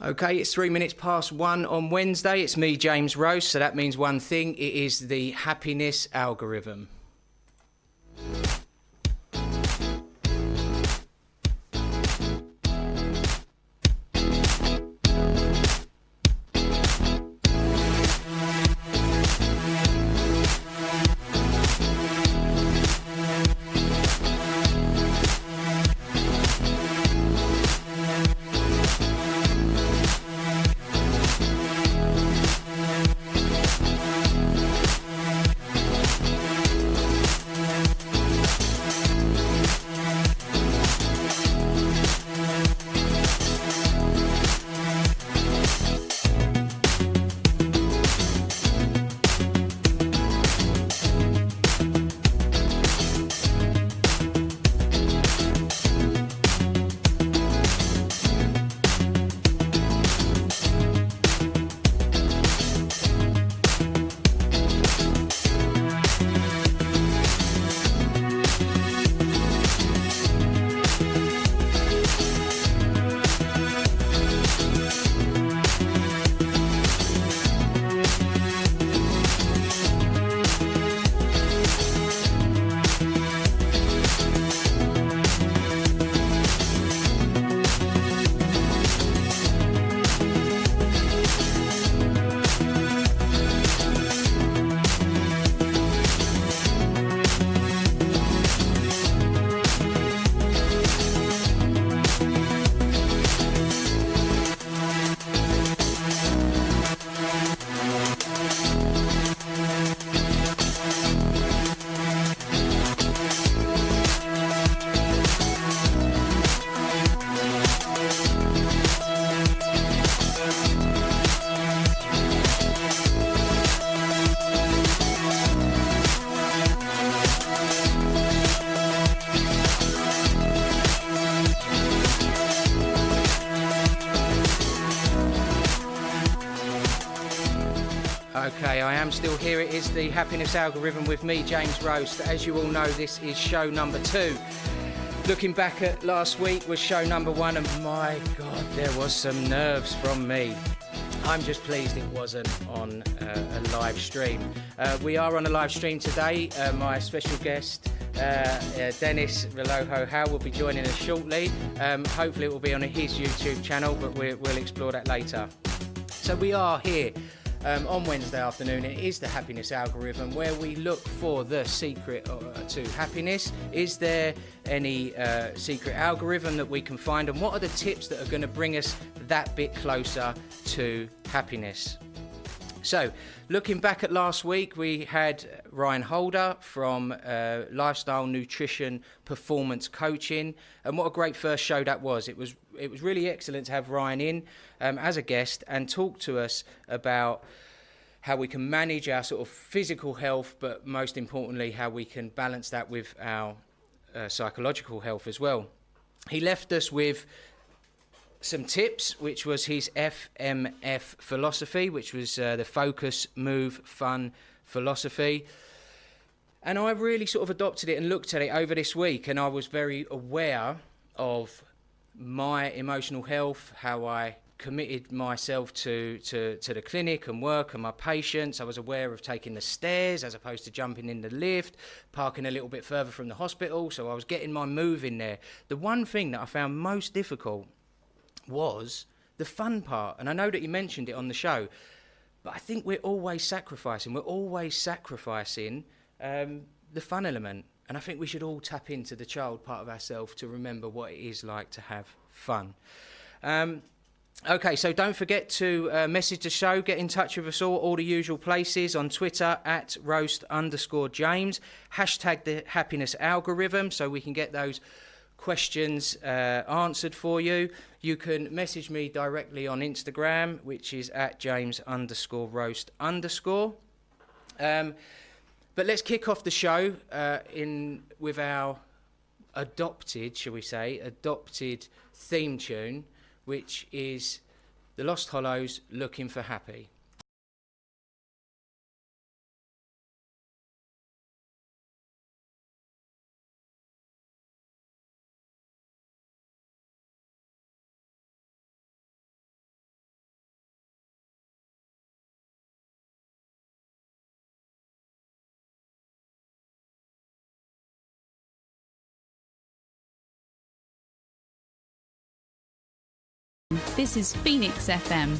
Okay, it's 1:03 on Wednesday. It's me, James Rose, so that means one thing. It is the happiness algorithm. Okay, I am still here. It is the happiness algorithm with me, James Rose. As you all know, this is show number 2. Looking back at last week was show number 1, and my God, there was some nerves from me. I'm just pleased it wasn't on a live stream. We are on a live stream today. My special guest, Dennis Relojo-Howell, will be joining us shortly. Hopefully it will be on his YouTube channel, but we'll explore that later. So we are here on Wednesday afternoon. It is the happiness algorithm, where we look for the secret to happiness. Is there any secret algorithm that we can find, and what are the tips that are going to bring us that bit closer to happiness? So, looking back at last week, we had Ryan Holder from Lifestyle Nutrition Performance Coaching, and what a great first show that was. It was really excellent to have Ryan in as a guest and talk to us about how we can manage our sort of physical health, but most importantly, how we can balance that with our psychological health as well. He left us with some tips, which was his FMF philosophy, which was the focus, move, fun philosophy. And I really sort of adopted it and looked at it over this week, and I was very aware of my emotional health, how I committed myself to the clinic and work and my patients. I was aware of taking the stairs as opposed to jumping in the lift, parking a little bit further from the hospital, so I was getting my move in there. The one thing that I found most difficult was the fun part, and I know that you mentioned it on the show, but I think we're always sacrificing the fun element, and I think we should all tap into the child part of ourselves to remember what it is like to have fun. Okay, so don't forget to message the show, get in touch with us all the usual places, on Twitter at roast_James, hashtag the happiness algorithm, so we can get those questions answered for you. You can message me directly on Instagram, which is at James_roast_. But let's kick off the show with our adopted theme tune, which is the Lost Hollows, Looking for Happy. This is Phoenix FM.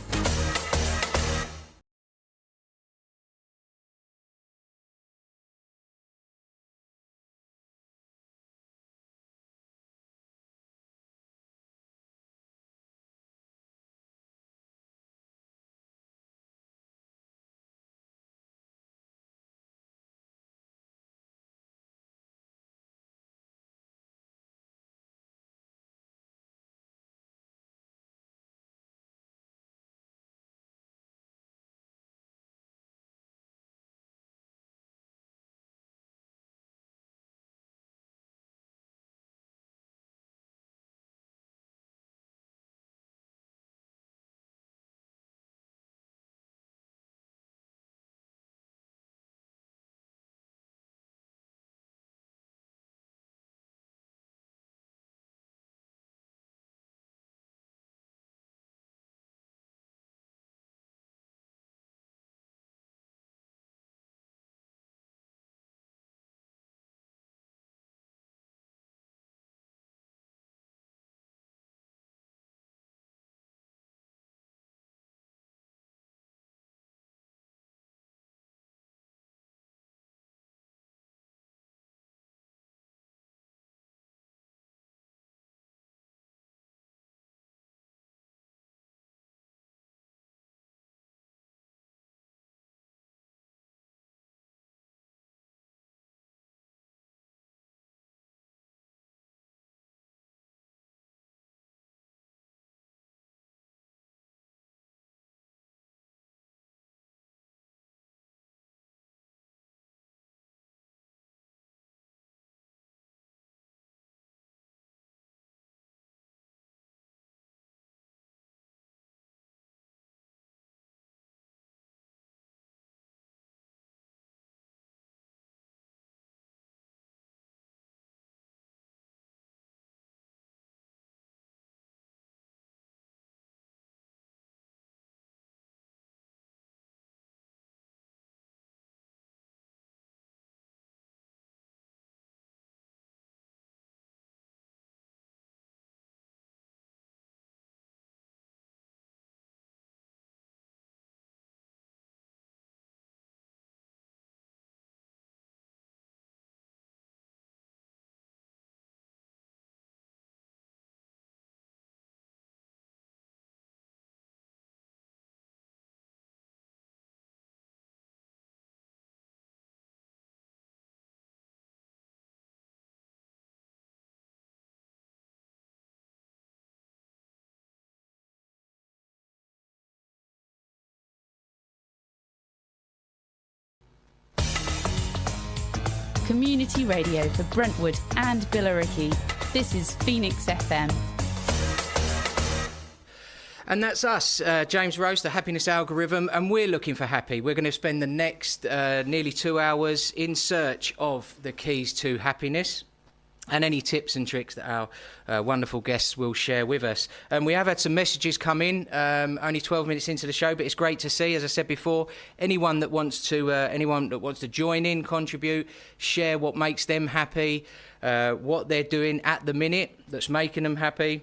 Community radio for Brentwood and Billericay. This is Phoenix FM. And that's us, James Rose, the Happiness Algorithm, and we're looking for happy. We're going to spend the next nearly 2 hours in search of the keys to happiness and any tips and tricks that our wonderful guests will share with us. And we have had some messages come in, only 12 minutes into the show, but it's great to see. As I said before, anyone that wants to join in, contribute, share what makes them happy, what they're doing at the minute that's making them happy,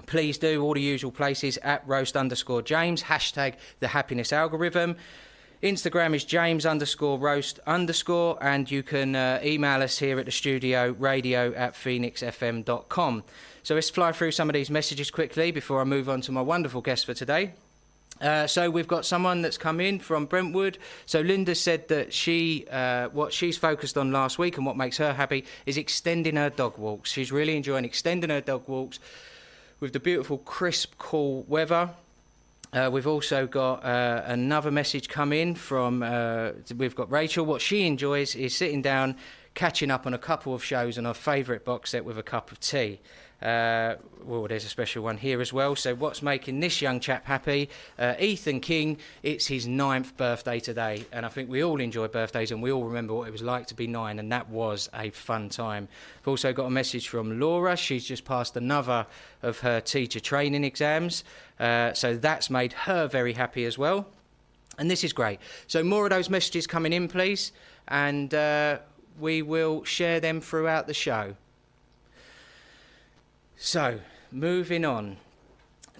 please do. All the usual places at roast_James, hashtag the happiness algorithm. Instagram is James_Roast_, and you can email us here at the studio, radio@phoenixfm.com. So let's fly through some of these messages quickly before I move on to my wonderful guest for today. So we've got someone that's come in from Brentwood. So Linda said that what she's focused on last week and what makes her happy is extending her dog walks. She's really enjoying extending her dog walks with the beautiful, crisp, cool weather. We've also got another message come in from, we've got Rachel. What she enjoys is sitting down, catching up on a couple of shows and her favourite box set with a cup of tea. Well, there's a special one here as well. So what's making this young chap happy? Ethan King, it's his 9th birthday today. And I think we all enjoy birthdays and we all remember what it was like to be 9. And that was a fun time. I've also got a message from Laura. She's just passed another of her teacher training exams. So that's made her very happy as well. And this is great. So more of those messages coming in, please. And we will share them throughout the show. So, moving on.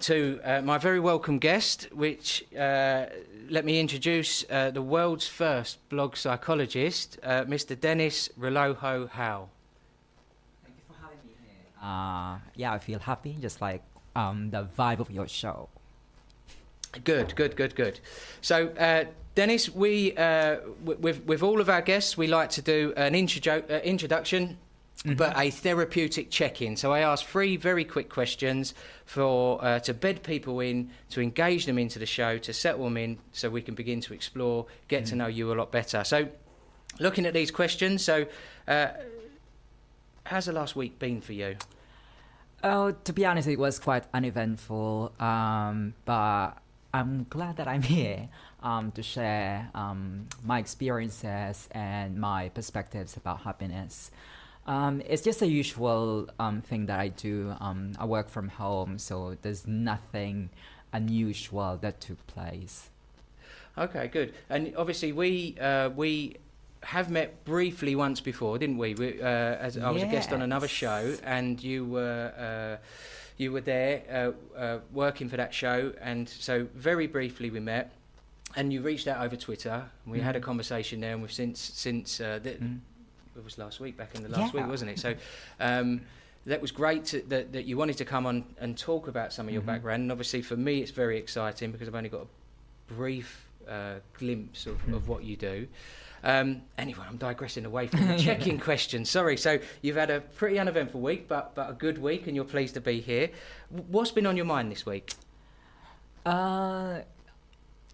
to my very welcome guest, which let me introduce the world's first blog psychologist, Mr. Dennis Relojo-Howell. Thank you for having me here. Yeah, I feel happy, just like the vibe of your show. Good. So, Dennis, we with all of our guests, we like to do an introduction, but a therapeutic check-in. So I ask 3 very quick questions for to bed people in, to engage them into the show, to settle them in, so we can begin to explore, get to know you a lot better. So, looking at these questions, so how's the last week been for you? Oh, to be honest, it was quite uneventful, but I'm glad that I'm here to share my experiences and my perspectives about happiness. It's just a usual thing that I do. I work from home, so there's nothing unusual that took place. Okay, good. And obviously, we have met briefly once before, didn't we? As I was a guest on another show, and you were there working for that show, and so very briefly we met, and you reached out over Twitter. And we had a conversation there, and we've since it was last week, back in the last week, wasn't it? So that was great that you wanted to come on and talk about some of your background. And obviously for me, it's very exciting because I've only got a brief glimpse of what you do. Anyway, I'm digressing away from the check-in question. Sorry. So you've had a pretty uneventful week, but a good week, and you're pleased to be here. What's been on your mind this week?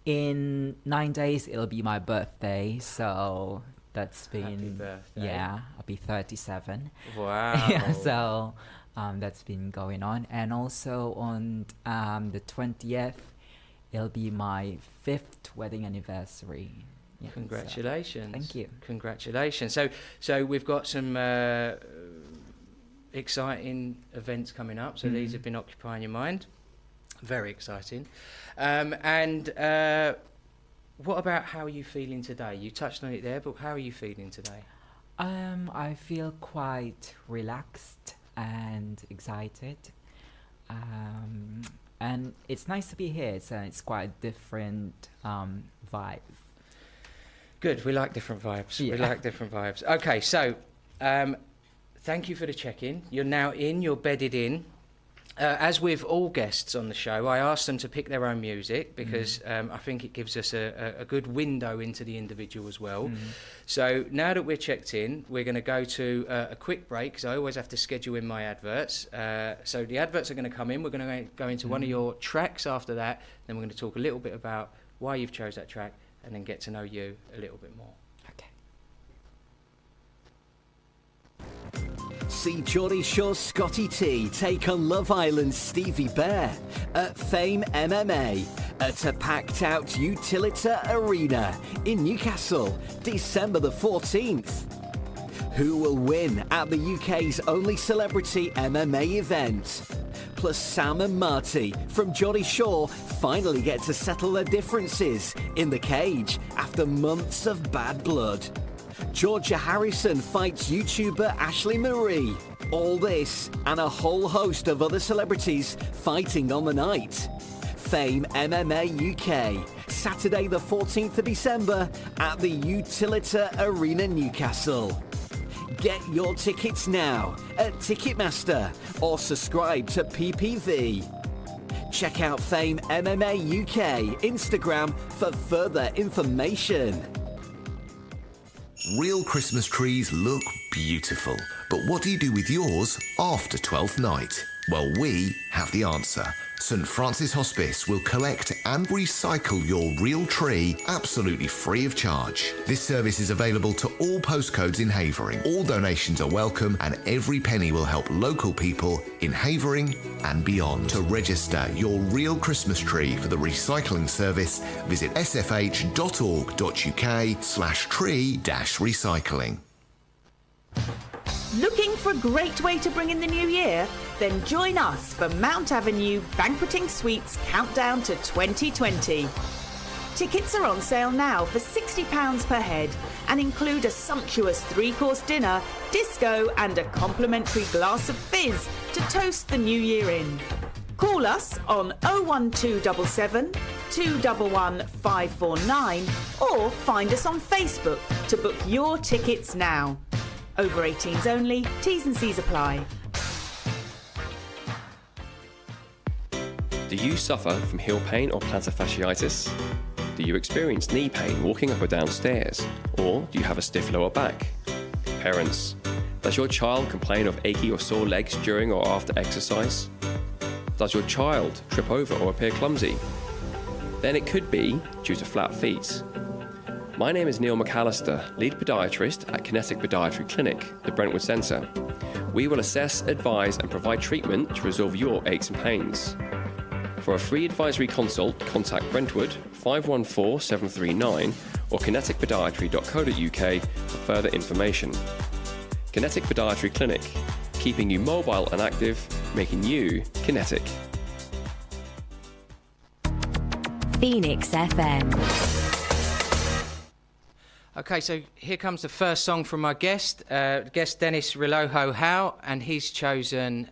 In 9 days, it'll be my birthday, so that's been... Happy birthday. Yeah, I'll be 37. Wow. Yeah, so that's been going on. And also on the 20th, it'll be my 5th wedding anniversary. Yeah, Congratulations. So, thank you. Congratulations. So we've got some exciting events coming up. So these have been occupying your mind. Very exciting. And what about how are you feeling today? You touched on it there, but how are you feeling today? I feel quite relaxed and excited. And it's nice to be here. So it's quite a different vibe. Good. We like different vibes. Yeah. We like different vibes. Okay, so thank you for the check-in. You're now in. You're bedded in. As with all guests on the show, I ask them to pick their own music because I think it gives us a good window into the individual as well. So now that we're checked in, we're going to go to a quick break because I always have to schedule in my adverts. So the adverts are going to come in. We're going to go into one of your tracks after that. Then we're going to talk a little bit about why you've chose that track and then get to know you a little bit more. See Geordie Shore's Scotty T take on Love Island's Stevie Bear at Fame MMA at a packed-out Utilita Arena in Newcastle, December the 14th. Who will win at the UK's only celebrity MMA event? Plus Sam and Marty from Geordie Shore finally get to settle their differences in the cage after months of bad blood. Georgia Harrison fights YouTuber Ashley Marie. All this and a whole host of other celebrities fighting on the night. Fame MMA UK, Saturday the 14th of December at the Utilita Arena Newcastle. Get your tickets now at Ticketmaster or subscribe to PPV. Check out Fame MMA UK Instagram for further information. Real Christmas trees look beautiful, but what do you do with yours after 12th night? Well, we have the answer. St Francis Hospice will collect and recycle your real tree absolutely free of charge. This service is available to all postcodes in Havering. All donations are welcome and every penny will help local people in Havering and beyond. To register your real Christmas tree for the recycling service, visit sfh.org.uk/tree-recycling. Looking for a great way to bring in the new year? Then join us for Mount Avenue Banqueting Suites Countdown to 2020. Tickets are on sale now for £60 per head and include a sumptuous 3-course dinner, disco and a complimentary glass of fizz to toast the new year in. Call us on 01277 211 549 or find us on Facebook to book your tickets now. Over 18s only, T's and C's apply. Do you suffer from heel pain or plantar fasciitis? Do you experience knee pain walking up or down stairs? Or do you have a stiff lower back? Parents, does your child complain of achy or sore legs during or after exercise? Does your child trip over or appear clumsy? Then it could be due to flat feet. My name is Neil McAllister, lead podiatrist at Kinetic Podiatry Clinic, the Brentwood Centre. We will assess, advise and provide treatment to resolve your aches and pains. For a free advisory consult, contact Brentwood 514 739 or kineticpodiatry.co.uk for further information. Kinetic Podiatry Clinic, keeping you mobile and active, making you kinetic. Phoenix FM. Okay, so here comes the first song from my guest Dennis Relojo-Howell, and he's chosen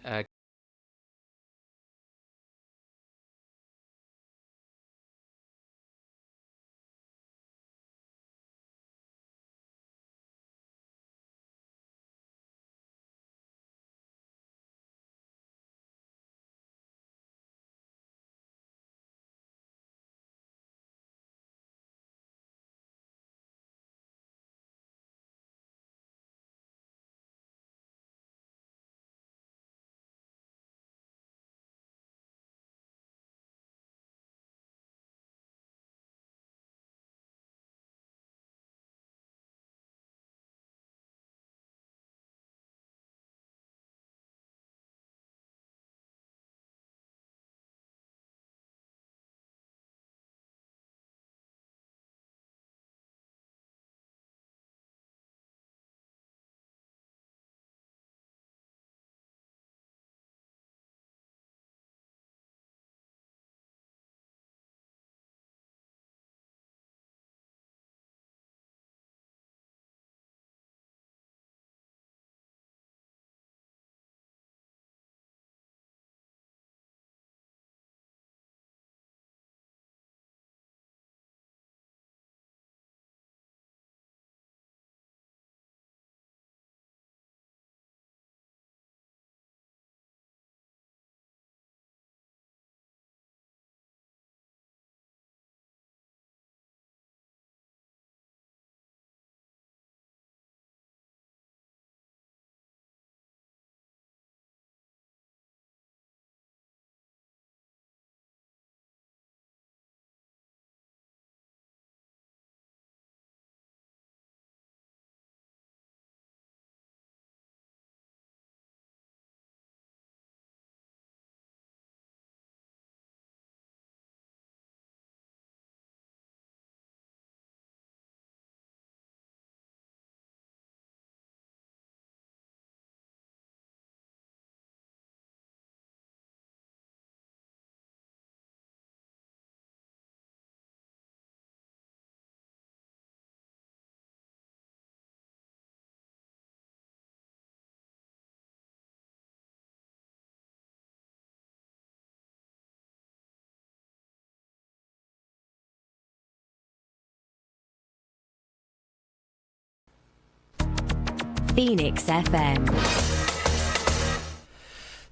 Phoenix FM.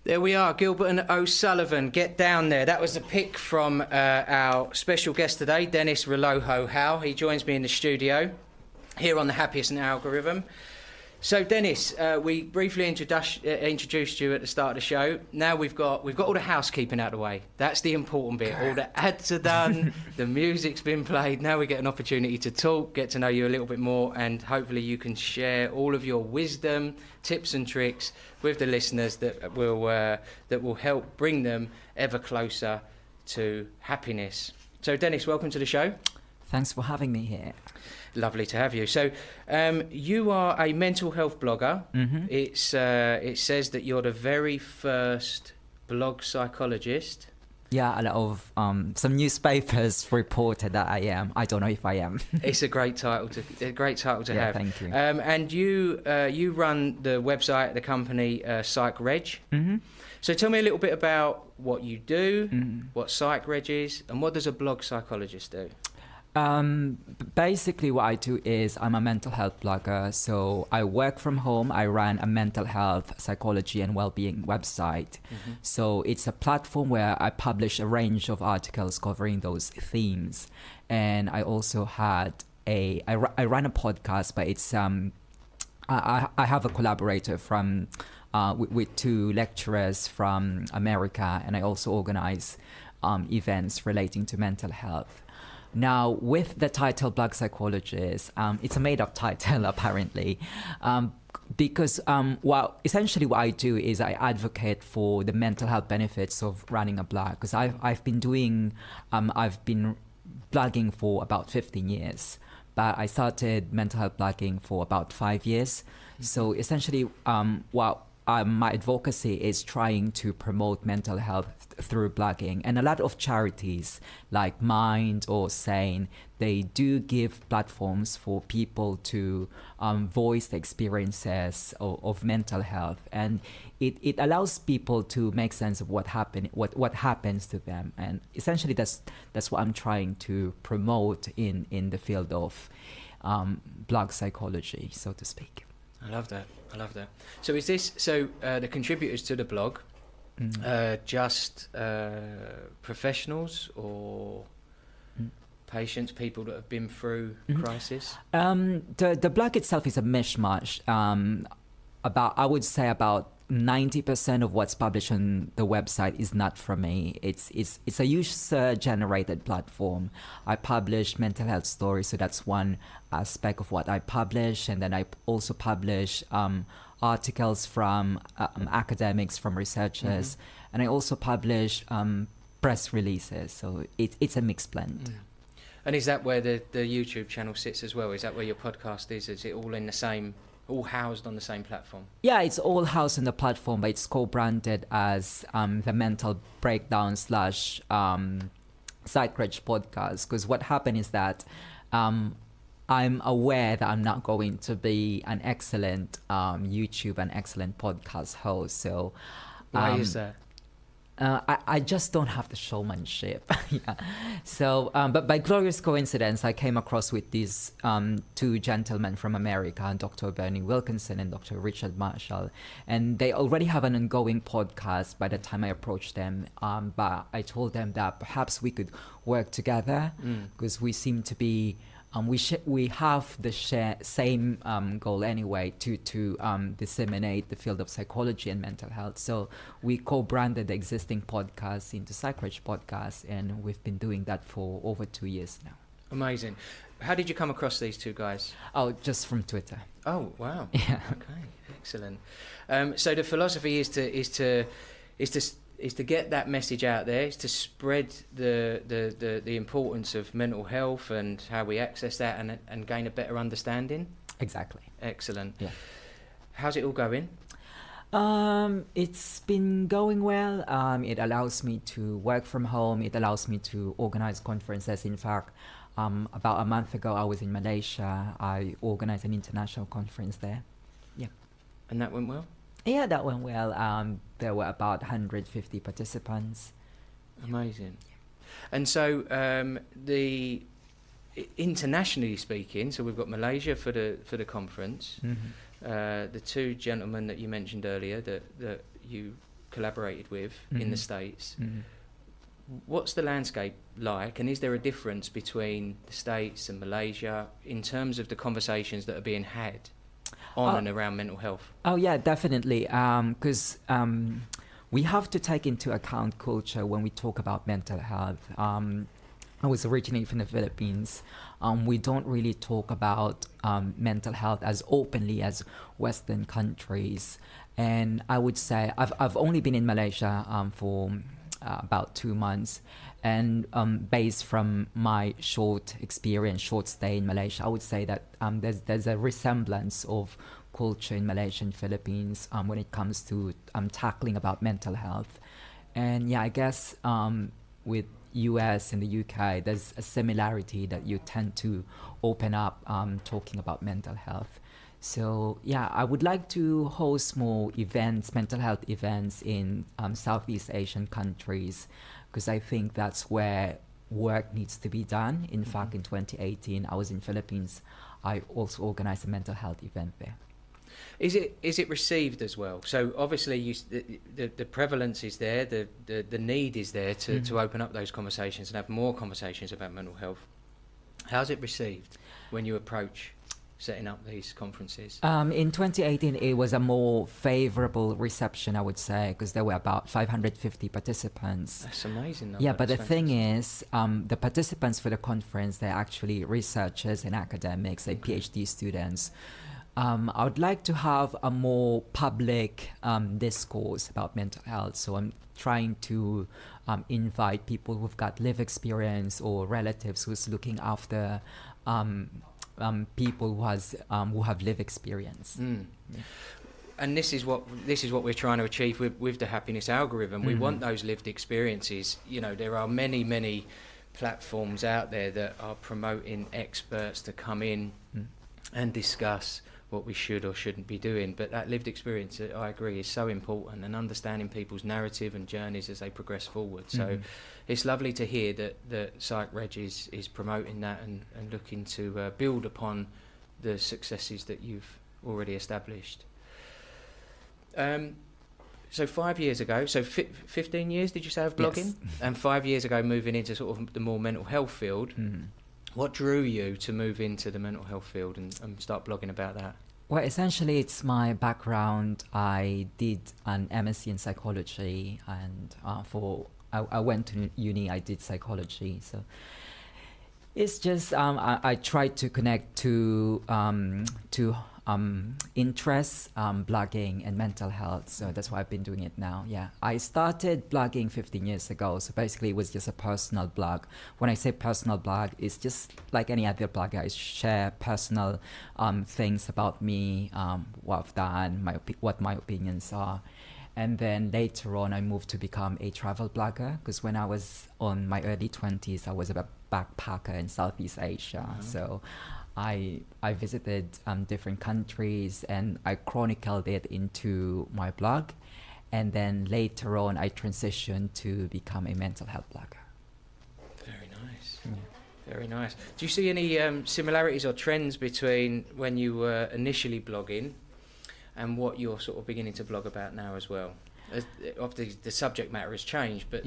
There we are, Gilbert and O'Sullivan, Get Down There. That was a pick from our special guest today, Dennis Relojo-Howell. He joins me in the studio here on the Happiest and Algorithm. So, Dennis, we briefly introduced you at the start of the show. Now we've got all the housekeeping out of the way. That's the important bit. All the ads are done, the music's been played. Now we get an opportunity to talk, get to know you a little bit more, and hopefully you can share all of your wisdom, tips and tricks with the listeners that will help bring them ever closer to happiness. So, Dennis, welcome to the show. Thanks for having me here. Lovely to have you. So, you are a mental health blogger. Mm-hmm. It says that you're the very first blog psychologist Yeah, a lot of some newspapers reported that I am. I don't know if I am. It's a great title to Yeah, have. thank you. And you run the website, the company PsychReg. Mm-hmm. So tell me a little bit about what you do, what PsychReg is, and what does a blog psychologist do? Basically what I do is I'm a mental health blogger. So I work from home. I run a mental health, psychology and well-being website. So it's a platform where I publish a range of articles covering those themes. And I also had I run a podcast, but it's I have a collaborator from with two lecturers from America, and I also organize events relating to mental health. Now, with the title Blog Psychologist, it's a made-up title, apparently, because essentially what I do is I advocate for the mental health benefits of running a blog, because I've been blogging for about 15 years, but I started mental health blogging for about 5 years. So essentially, my advocacy is trying to promote mental health through blogging, and a lot of charities like Mind or Sane, they do give platforms for people to voice the experiences of mental health, and it allows people to make sense of what happens to them, and essentially that's what I'm trying to promote in the field of blog psychology, so to speak. I love that. So is this the contributors to the blog just professionals or patients, people that have been through crisis? The blog itself is a mishmash. I would say about 90% of what's published on the website is not from me. It's a user-generated platform. I publish mental health stories, so that's one aspect of what I publish, and then I also publish articles from academics, from researchers, and I also publish press releases. So it's a mixed blend. And is that where the YouTube channel sits as well? Is that where your podcast is? Is it all in the same? All housed on the same platform? Yeah, it's all housed on the platform, but it's co-branded as the Mental Breakdown / PsycReg podcast. Because what happened is that I'm aware that I'm not going to be an excellent YouTube and excellent podcast host. So why is that? I just don't have the showmanship. Yeah. So, but by glorious coincidence, I came across with these two gentlemen from America, Dr. Bernie Wilkinson and Dr. Richard Marshall. And they already have an ongoing podcast by the time I approached them. But I told them that perhaps we could work together because we seem to be we have the same goal anyway, to disseminate the field of psychology and mental health. So we co-branded the existing podcast into PsycReg podcast, and we've been doing that for over 2 years now. Amazing. How did you come across these two guys? Oh, just from Twitter. Oh, wow. Yeah. Okay, excellent. So the philosophy is to get that message out there, is to spread the importance of mental health and how we access that and gain a better understanding. Exactly. Excellent. Yeah. How's it all going? It's been going well. It allows me to work from home. It allows me to organize conferences. In fact, about a month ago, I was in Malaysia. I organized an international conference there. Yeah. And that went well? Yeah, that went well. There were about 150 participants. Amazing. And so internationally speaking, so we've got Malaysia for the conference. The two gentlemen that you mentioned earlier that you collaborated with in the States. What's the landscape like, and is there a difference between the States and Malaysia in terms of the conversations that are being had on and around mental health? Oh yeah, definitely. Because we have to take into account culture when we talk about mental health. I was originally from the Philippines. We don't really talk about mental health as openly as Western countries. And I would say I've only been in Malaysia for about 2 months. And based from my short stay in Malaysia, I would say that there's a resemblance of culture in Malaysia and Philippines when it comes to tackling about mental health. And yeah, I guess with US and the UK, there's a similarity that you tend to open up talking about mental health. So yeah, I would like to host more events, mental health events in Southeast Asian countries, because I think that's where work needs to be done. In fact, in 2018, I was in Philippines. I also organized a mental health event there. Is it received as well? So obviously the prevalence is there, the need is there to open up those conversations and have more conversations about mental health. How's it received when you approach setting up these conferences? In 2018, it was a more favorable reception, I would say, because there were about 550 participants. That's amazing number. Yeah, but the thing is, the participants for the conference, they're actually researchers and academics, they're PhD students. I would like to have a more public discourse about mental health. So I'm trying to invite people who've got lived experience or relatives who's looking after people who have lived experience. And this is what we're trying to achieve with the happiness algorithm. We want those lived experiences. You know, there are many platforms out there that are promoting experts to come in and discuss what we should or shouldn't be doing, but that lived experience, I agree, is so important, and understanding people's narrative and journeys as they progress forward. So it's lovely to hear that Psych Reg is promoting that and looking to build upon the successes that you've already established. So 5 years ago, 15 years, did you say, of blogging? Yes. And 5 years ago, moving into sort of the more mental health field. What drew you to move into the mental health field and start blogging about that? Well, essentially, it's my background. I did an MSc in psychology, and I went to uni. I did psychology, so it's just I tried to connect to interests, blogging and mental health. So that's why I've been doing it now. Yeah, I started blogging 15 years ago. So basically it was just a personal blog. When I say personal blog, it's just like any other blogger. I share personal things about me, what I've done, what my opinions are. And then later on, I moved to become a travel blogger, because when I was on my early 20s, I was a backpacker in Southeast Asia. So I visited different countries, and I chronicled it into my blog. And then later on, I transitioned to become a mental health blogger. Very nice. Very nice. Do you see any similarities or trends between when you were initially blogging and what you're sort of beginning to blog about now as well? Obviously, the subject matter has changed, but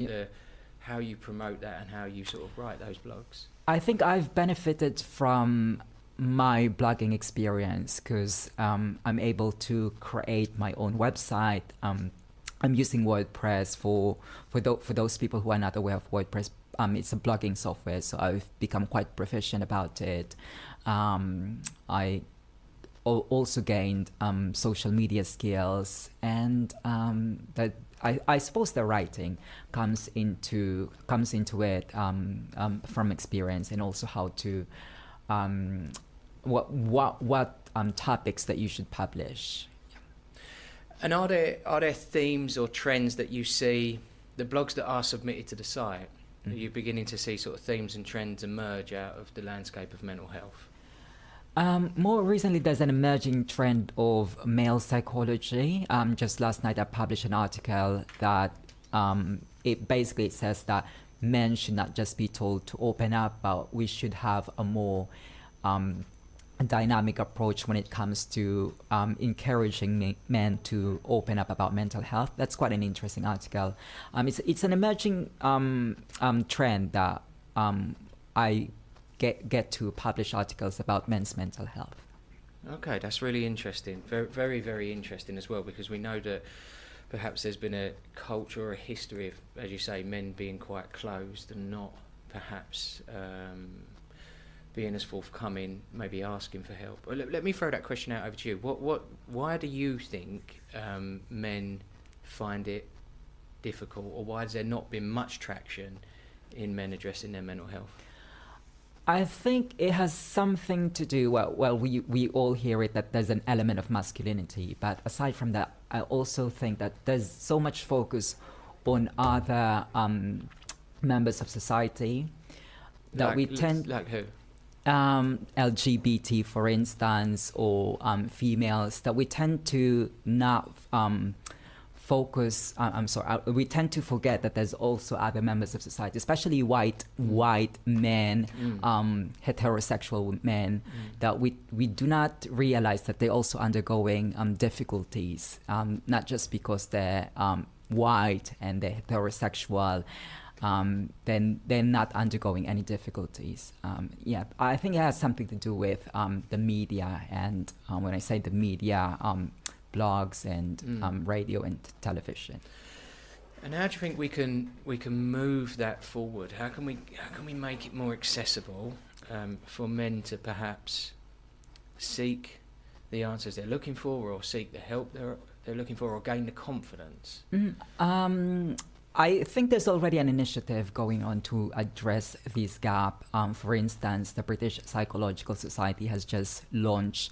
how you promote that and how you sort of write those blogs. I think I've benefited from my blogging experience, because I'm able to create my own website. I'm using WordPress for those people who are not aware of WordPress. It's a blogging software, so I've become quite proficient about it. I also gained social media skills, and that I suppose the writing comes into it from experience, and also how to what topics that you should publish. And are there themes or trends that you see, the blogs that are submitted to the site, are you beginning to see sort of themes and trends emerge out of the landscape of mental health? More recently, there's an emerging trend of male psychology. Just last night, I published an article that it basically says that men should not just be told to open up, but we should have a more dynamic approach when it comes to encouraging men to open up about mental health. That's quite an interesting article. It's an emerging trend that I get to publish articles about men's mental health. Okay, that's really interesting. Very, very, very interesting as well, because we know that perhaps there's been a culture or a history of, as you say, men being quite closed and not perhaps being as forthcoming, maybe asking for help. Let me throw that question out over to you. Why do you think men find it difficult, or why has there not been much traction in men addressing their mental health? I think it has something to do, we all hear it, that there's an element of masculinity, but aside from that, I also think that there's so much focus on other members of society that we tend like who? LGBT, for instance, or females, that we tend to not focus. We tend to forget that there's also other members of society, especially white men, heterosexual men, that we do not realize that they're also undergoing difficulties, not just because they're white and they're heterosexual. Then they're not undergoing any difficulties. I think it has something to do with the media, and when I say the media, blogs and radio and television. And how do you think we can move that forward? How can we make it more accessible for men to perhaps seek the answers they're looking for, or seek the help they're looking for, or gain the confidence? I think there's already an initiative going on to address this gap. For instance, the British Psychological Society has just launched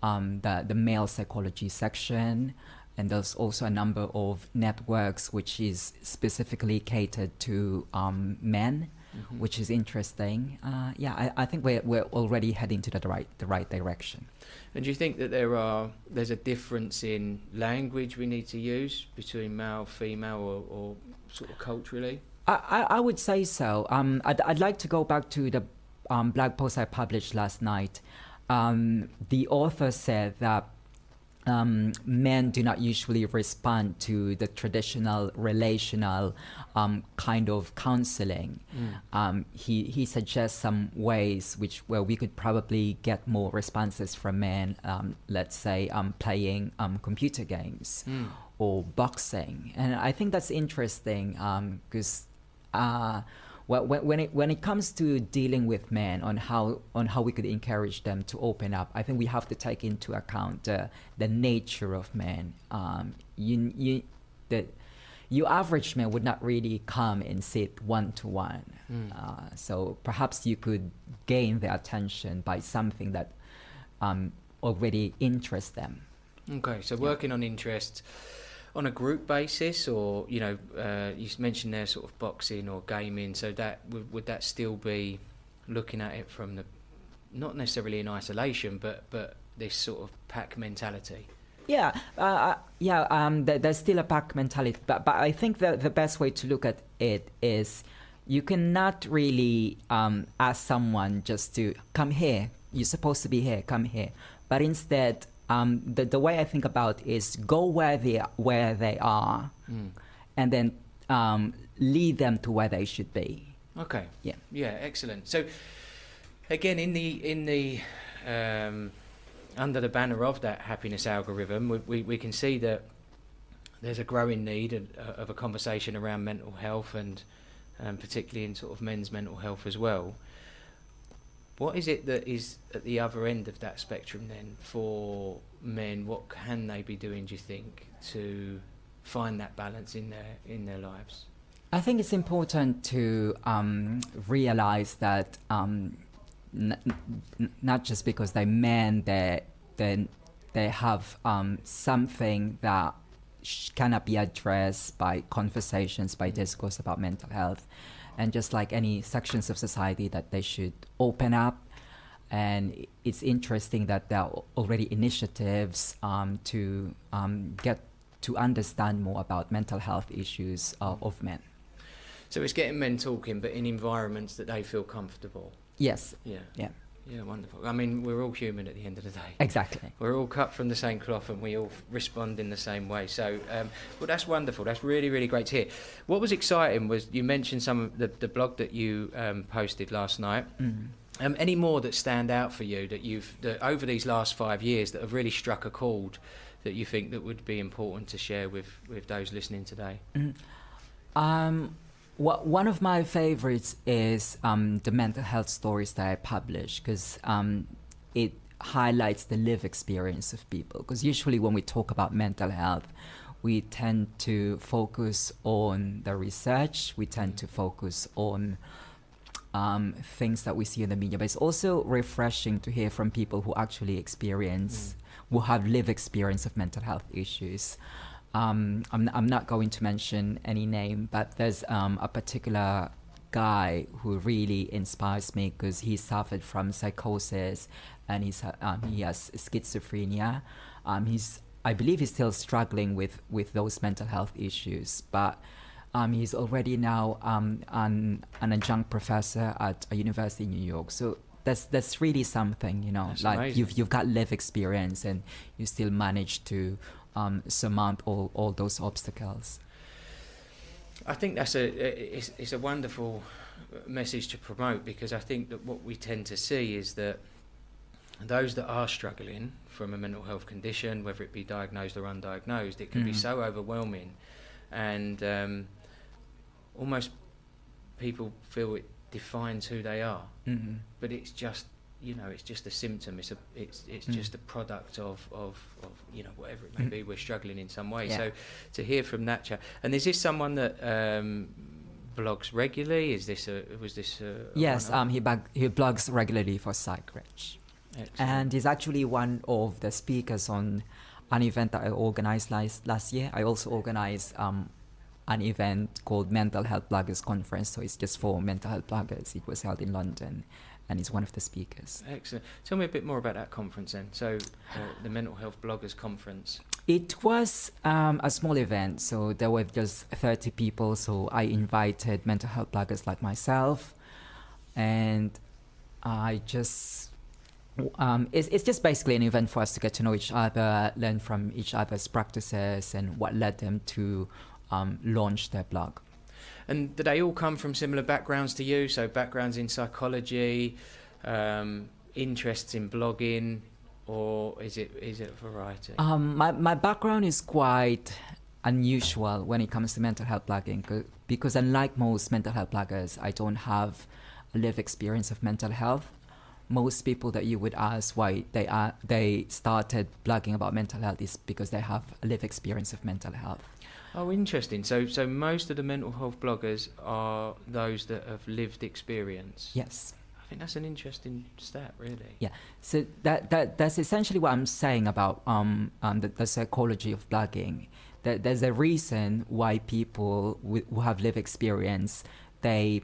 the male psychology section, and there's also a number of networks which is specifically catered to men, which is interesting. I think we're already heading to the right direction. And do you think that there's a difference in language we need to use between male, female, or sort of culturally? I would say so. I'd like to go back to the blog post I published last night. The author said that men do not usually respond to the traditional relational kind of counseling. He suggests some ways where we could probably get more responses from men, let's say playing computer games or boxing. And I think that's interesting because when it comes to dealing with men on how we could encourage them to open up, I think we have to take into account the nature of men. Your average man would not really come and sit one-to-one. So perhaps you could gain their attention by something that already interests them. Okay, so working on interests on a group basis, or you mentioned there sort of boxing or gaming, so that would that still be looking at it from the, not necessarily in isolation, but this sort of pack mentality? There's still a pack mentality, but I think that the best way to look at it is you cannot really ask someone just to come here, you're supposed to be here, come here, but instead the way I think about is go where they are, and then lead them to where they should be. Okay. Yeah. Excellent. So, again, in the under the banner of that happiness algorithm, we can see that there's a growing need of a conversation around mental health, and particularly in sort of men's mental health as well. What is it that is at the other end of that spectrum then for men? What can they be doing, do you think, to find that balance in their lives? I think it's important to realize that not just because they're men, they have something that cannot be addressed by conversations, by discourse about mental health. And just like any sections of society, that they should open up. And it's interesting that there are already initiatives to get to understand more about mental health issues of men. So it's getting men talking, but in environments that they feel comfortable. Yes. Yeah, wonderful. I mean, we're all human at the end of the day. Exactly. We're all cut from the same cloth, and we all respond in the same way. So, well, that's wonderful. That's really, really great to hear. What was exciting was you mentioned some of the blog that you posted last night. Any more that stand out for you that over these last 5 years that have really struck a chord that you think that would be important to share with those listening today? One of my favorites is the mental health stories that I publish, because it highlights the lived experience of people. Because usually when we talk about mental health, we tend to focus on the research, we tend to focus on things that we see in the media, but it's also refreshing to hear from people who actually who have lived experience of mental health issues. I'm not going to mention any name, but there's a particular guy who really inspires me because he suffered from psychosis and he has schizophrenia. I believe he's still struggling with those mental health issues, but he's already now an adjunct professor at a university in New York. So that's really something, you know. That's like amazing. you've got life experience and you still manage to surmount all those obstacles. I think it's a wonderful message to promote, because I think that what we tend to see is that those that are struggling from a mental health condition, whether it be diagnosed or undiagnosed, it can be so overwhelming, and almost people feel it defines who they are. But it's just, you know, it's just a symptom. It's just a product of you know, whatever it may be. We're struggling in some way. Yeah. So to hear from that chap, and is this someone that blogs regularly? Was this Yes, one-off? he blogs regularly for PsychRich. Excellent. And he's actually one of the speakers on an event that I organized last year. I also organized an event called Mental Health Bloggers Conference. So it's just for mental health bloggers. It was held in London, and he's one of the speakers. Excellent. Tell me a bit more about that conference then. So the Mental Health Bloggers Conference. It was a small event, so there were just 30 people. So I invited mental health bloggers like myself, and I just it's just basically an event for us to get to know each other, learn from each other's practices, and what led them to launch their blog. And do they all come from similar backgrounds to you? So backgrounds in psychology, interests in blogging, or is it a variety? My background is quite unusual when it comes to mental health blogging, because unlike most mental health bloggers, I don't have a lived experience of mental health. Most people that you would ask why they started blogging about mental health is because they have a lived experience of mental health. Oh, interesting. So most of the mental health bloggers are those that have lived experience. Yes. I think that's an interesting stat, really. Yeah. So that's essentially what I'm saying about the psychology of blogging. There's a reason why people who have lived experience, they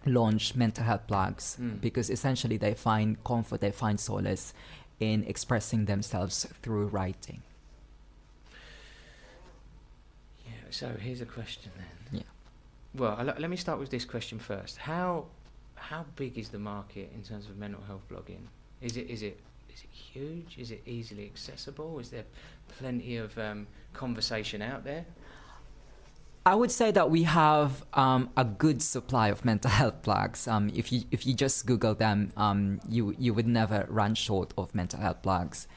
launch mental health blogs, because essentially they find comfort, they find solace in expressing themselves through writing. Yeah. So here's a question then. Yeah. Well, let me start with this question first. How big is the market in terms of mental health blogging? Is it huge? Is it easily accessible? Is there plenty of conversation out there? I would say that we have a good supply of mental health blogs. If you just Google them, you would never run short of mental health blogs.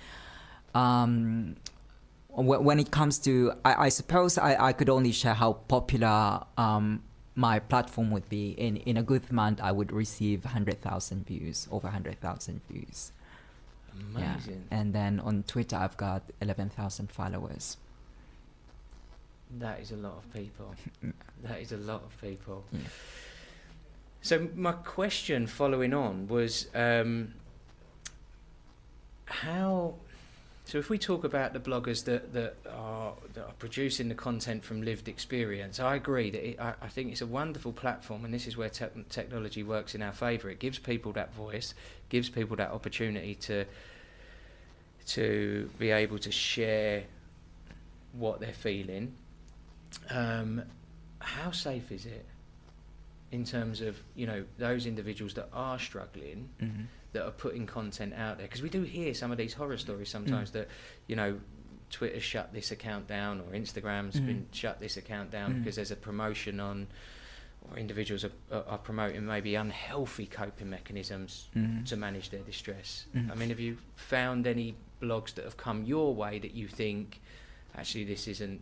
When it comes to, I suppose I could only share how popular my platform would be. In a good month, I would receive 100,000 views, over 100,000 views. Amazing. Yeah. And then on Twitter, I've got 11,000 followers. That is a lot of people. That is a lot of people. Yeah. So my question following on was how. So if we talk about the bloggers that are producing the content from lived experience, I agree that I think it's a wonderful platform, and this is where technology works in our favour. It gives people that voice, gives people that opportunity to be able to share what they're feeling. How safe is it in terms of, you know, those individuals that are struggling, that are putting content out there? Because we do hear some of these horror stories sometimes that, you know, Twitter's shut this account down, or Instagram's been shut this account down because there's a promotion on, or individuals are promoting maybe unhealthy coping mechanisms to manage their distress. I mean, have you found any blogs that have come your way that you think, actually, this isn't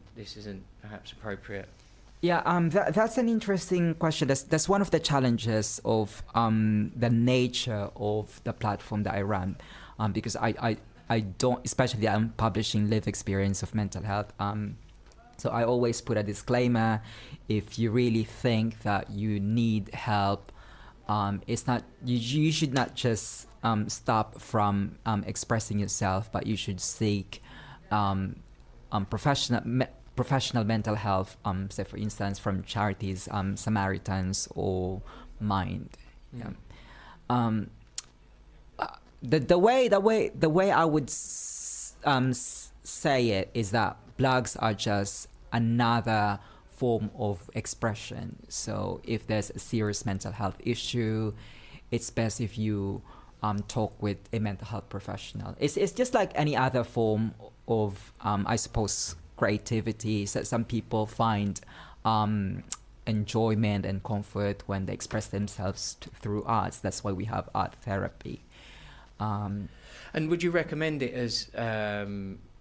perhaps appropriate? Yeah, that's an interesting question. That's one of the challenges of the nature of the platform that I run, because I don't, especially I'm publishing lived experience of mental health. So I always put a disclaimer: if you really think that you need help, it's not you should not just stop from expressing yourself, but you should seek professional professional mental health, say for instance from charities, Samaritans or Mind. Yeah. The way I would say it is that blogs are just another form of expression. So if there's a serious mental health issue, it's best if you talk with a mental health professional. It's just like any other form of, I suppose, creativity. So some people find enjoyment and comfort when they express themselves through arts. That's why we have art therapy. And would you recommend it as,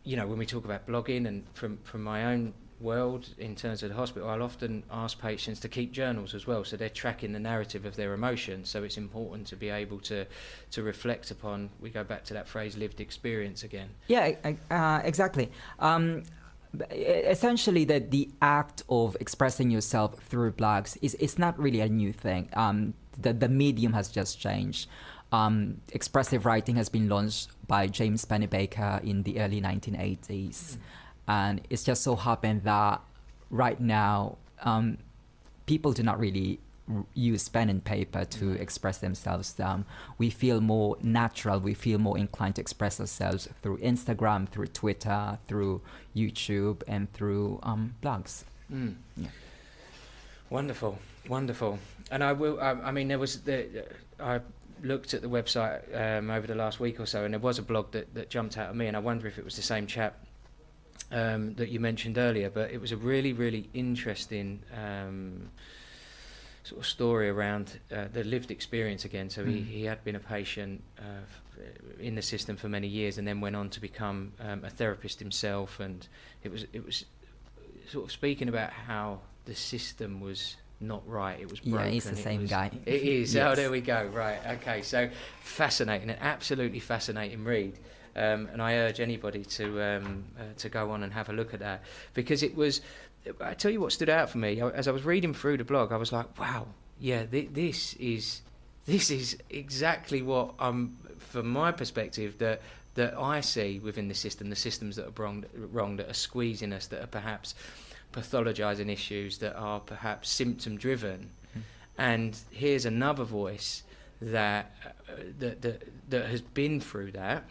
you know, when we talk about blogging, and from my own world in terms of the hospital, I'll often ask patients to keep journals as well, so they're tracking the narrative of their emotions. So it's important to be able to reflect upon, we go back to that phrase, lived experience again. Yeah, exactly. Essentially, the act of expressing yourself through blogs is not really a new thing. The medium has just changed. Expressive writing has been launched by James Pennebaker in the early 1980s. And it's just so happened that right now, people do not really use pen and paper to express themselves. We feel more natural, we feel more inclined to express ourselves through Instagram, through Twitter, through YouTube, and through blogs. Yeah. Wonderful. And I will, I mean, there was, I looked at the website over the last week or so, and there was a blog that jumped out at me, and I wonder if it was the same chap that you mentioned earlier, but it was a really, really interesting sort of story around the lived experience again. So he had been a patient in the system for many years, and then went on to become a therapist himself, and it was sort of speaking about how the system was not right, it was broken. Yeah, he's the same guy. It is. Yes. Oh, there we go. Right, okay, so fascinating, an absolutely fascinating read. And I urge anybody to go on and have a look at that, because it was, I tell you what stood out for me, as I was reading through the blog, I was like, wow, yeah, this is exactly what, from my perspective, that I see within the system, the systems that are wrong, that are squeezing us, that are perhaps pathologising issues, that are perhaps symptom driven. And here's another voice that has been through that,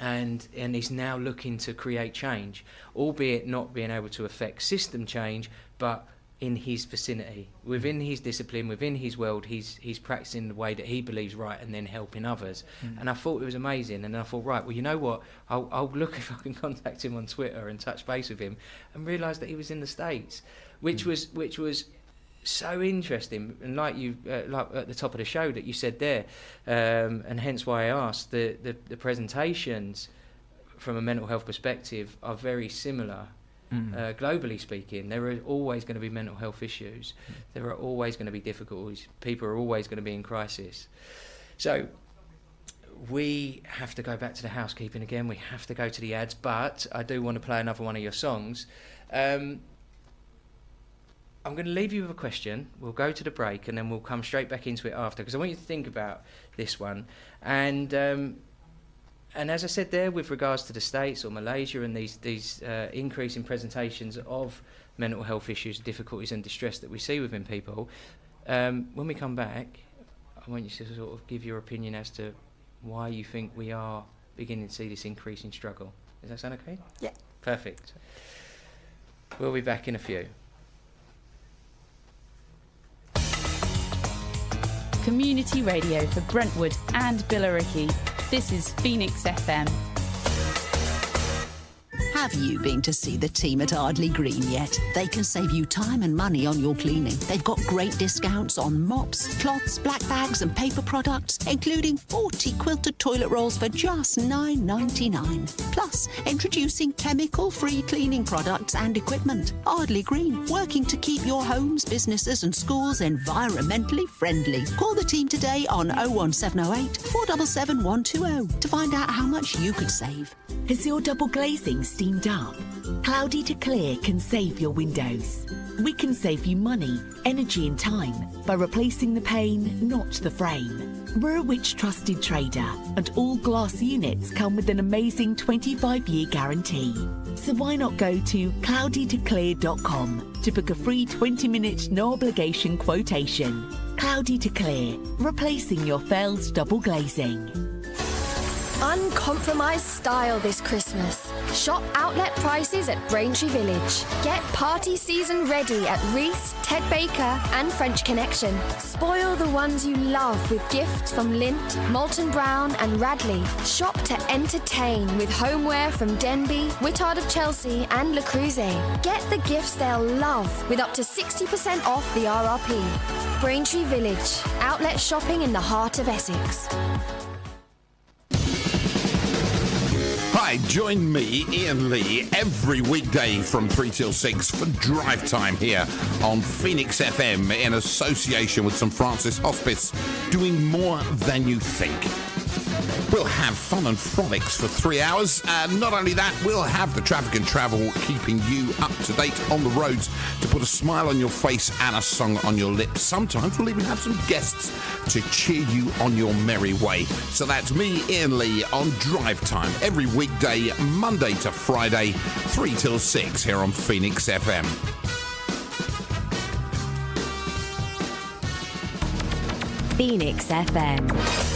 and is now looking to create change, albeit not being able to affect system change, but in his vicinity, within his discipline, within his world, he's practicing the way that he believes right, and then helping others. And I thought it was amazing, and I thought, right, well, you know what, I'll look if I can contact him on Twitter and touch base with him, and realise that he was in the States, which was so interesting. And like you, like at the top of the show that you said there, and hence why I asked, the presentations from a mental health perspective are very similar. Globally speaking, there are always going to be mental health issues. There are always going to be difficulties. People are always going to be in crisis. So we have to go back to the housekeeping again. We have to go to the ads, but I do want to play another one of your songs. I'm going to leave you with a question. We'll go to the break, and then we'll come straight back into it after, because I want you to think about this one. And as I said there, with regards to the States or Malaysia and these increasing presentations of mental health issues, difficulties and distress that we see within people, when we come back, I want you to sort of give your opinion as to why you think we are beginning to see this increasing struggle. Does that sound okay? Yeah. Perfect. We'll be back in a few. Community radio for Brentwood and Billericay. This is Phoenix FM. Have you been to see the team at Ardley Green yet? They can save you time and money on your cleaning. They've got great discounts on mops, cloths, black bags and paper products, including 40 quilted toilet rolls for just $9.99. Plus, introducing chemical-free cleaning products and equipment. Ardley Green, working to keep your homes, businesses and schools environmentally friendly. Call the team today on 01708 477 120 to find out how much you could save. Has your double glazing steamed up? Cloudy to Clear can save your windows. We can save you money, energy and time by replacing the pane, not the frame. We're a Which trusted trader, and all glass units come with an amazing 25-year guarantee. So why not go to cloudytoclear.com to book a free 20-minute no-obligation quotation. Cloudy to Clear, replacing your failed double glazing. Uncompromised style this Christmas. Shop outlet prices at Braintree Village. Get party season ready at Reese, Ted Baker and French Connection. Spoil the ones you love with gifts from Lindt, Molton Brown and Radley. Shop to entertain with homeware from Denby, Whittard of Chelsea and Le Creuset. Get the gifts they'll love with up to 60% off the RRP. Braintree Village. Outlet shopping in the heart of Essex. Hi, join me, Ian Lee, every weekday from 3 till 6 for Drive Time here on Phoenix FM in association with St Francis Hospice, doing more than you think. We'll have fun and frolics for 3 hours. Not only that, we'll have the traffic and travel keeping you up to date on the roads to put a smile on your face and a song on your lips. Sometimes we'll even have some guests to cheer you on your merry way. So that's me, Ian Lee, on Drive Time every weekday, Monday to Friday, 3 till 6 here on Phoenix FM. Phoenix FM.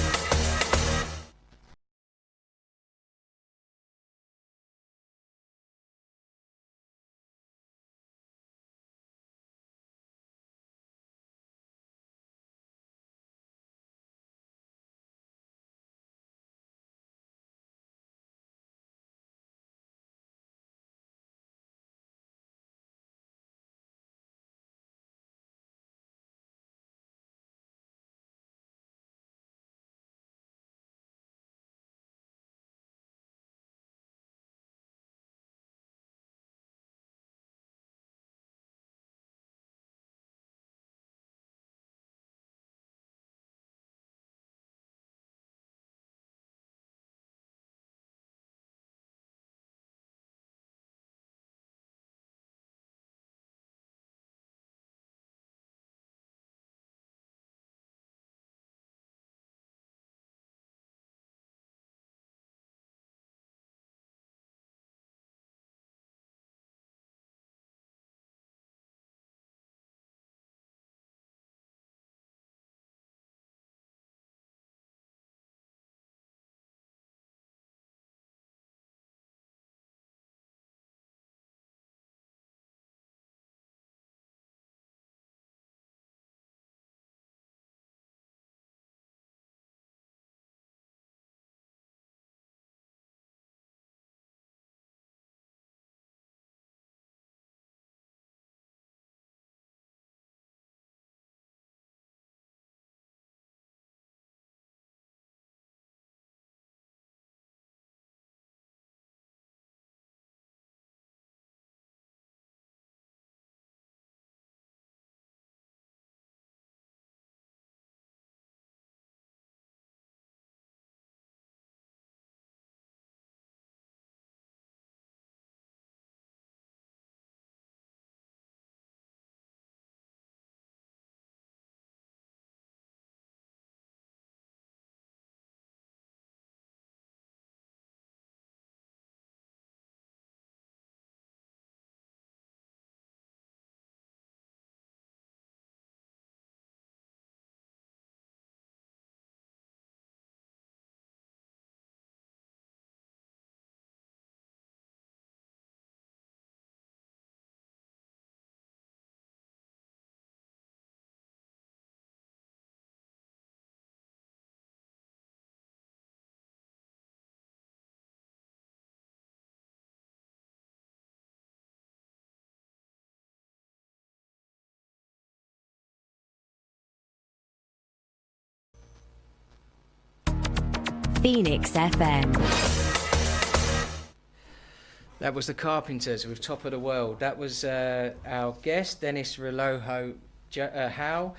Phoenix FM. That was the Carpenters with Top of the World. That was our guest, Dennis Relojo-Howell.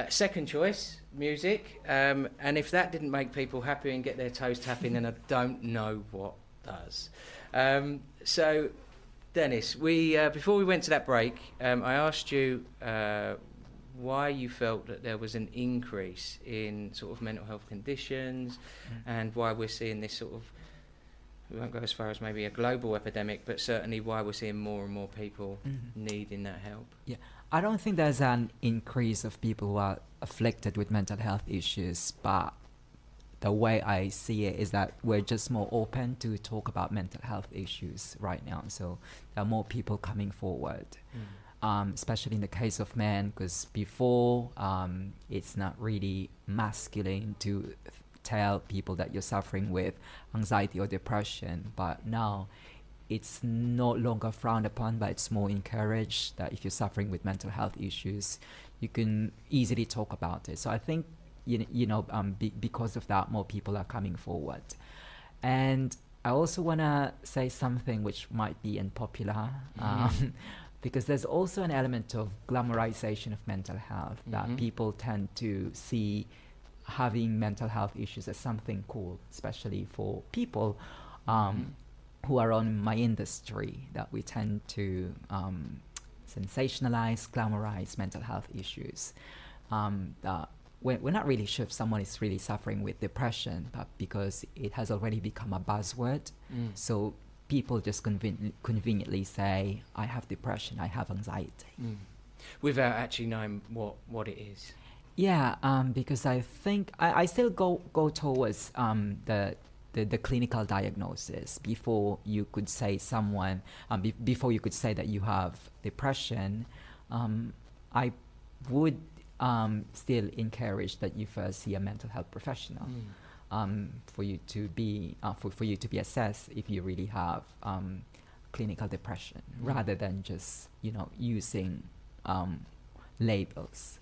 Second choice, music. And if that didn't make people happy and get their toes tapping, then I don't know what does. So, Dennis, before we went to that break, I asked you why you felt that there was an increase in sort of mental health conditions and why we're seeing this sort of we won't go as far as maybe a global epidemic, but certainly why we're seeing more and more people needing that help. Yeah, I don't think there's an increase of people who are afflicted with mental health issues, but the way I see it is that we're just more open to talk about mental health issues right now. So there are more people coming forward, especially in the case of men, because before it's not really masculine to tell people that you're suffering with anxiety or depression, but now it's no longer frowned upon, but it's more encouraged that if you're suffering with mental health issues, you can easily talk about it. So I think, because of that, more people are coming forward. And I also want to say something which might be unpopular, because there's also an element of glamorization of mental health, that people tend to see having mental health issues as something cool, especially for people who are on my industry, that we tend to sensationalize, glamorize mental health issues. That we're not really sure if someone is really suffering with depression, but because it has already become a buzzword, so people just conveniently say, I have depression, I have anxiety. Without actually knowing what it is. Yeah, because I think I still go towards the clinical diagnosis before you could say someone, before you could say that you have depression. I would still encourage that you first see a mental health professional for you to be assessed if you really have clinical depression, rather than just using labels.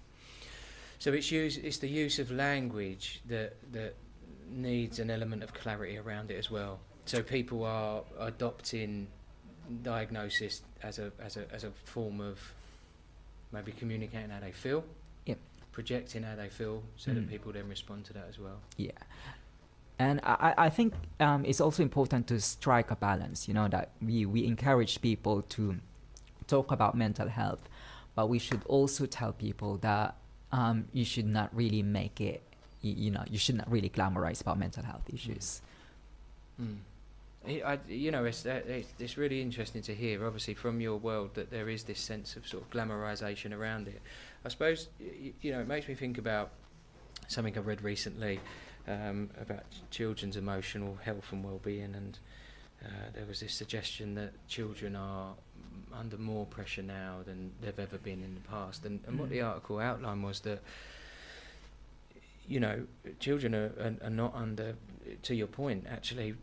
So it's the use of language that needs an element of clarity around it as well. So people are adopting diagnosis as a form of maybe communicating how they feel, projecting how they feel, so that people then respond to that as well. Yeah. And I think it's also important to strike a balance, that we encourage people to talk about mental health, but we should also tell people that you should not really make it, you should not really glamorize about mental health issues. It's really interesting to hear, obviously, from your world, that there is this sense of sort of glamorization around it. I suppose, it makes me think about something I read recently about children's emotional health and well-being, and there was this suggestion that children are under more pressure now than they've ever been in the past, and what the article outlined was that children are not under, to your point actually,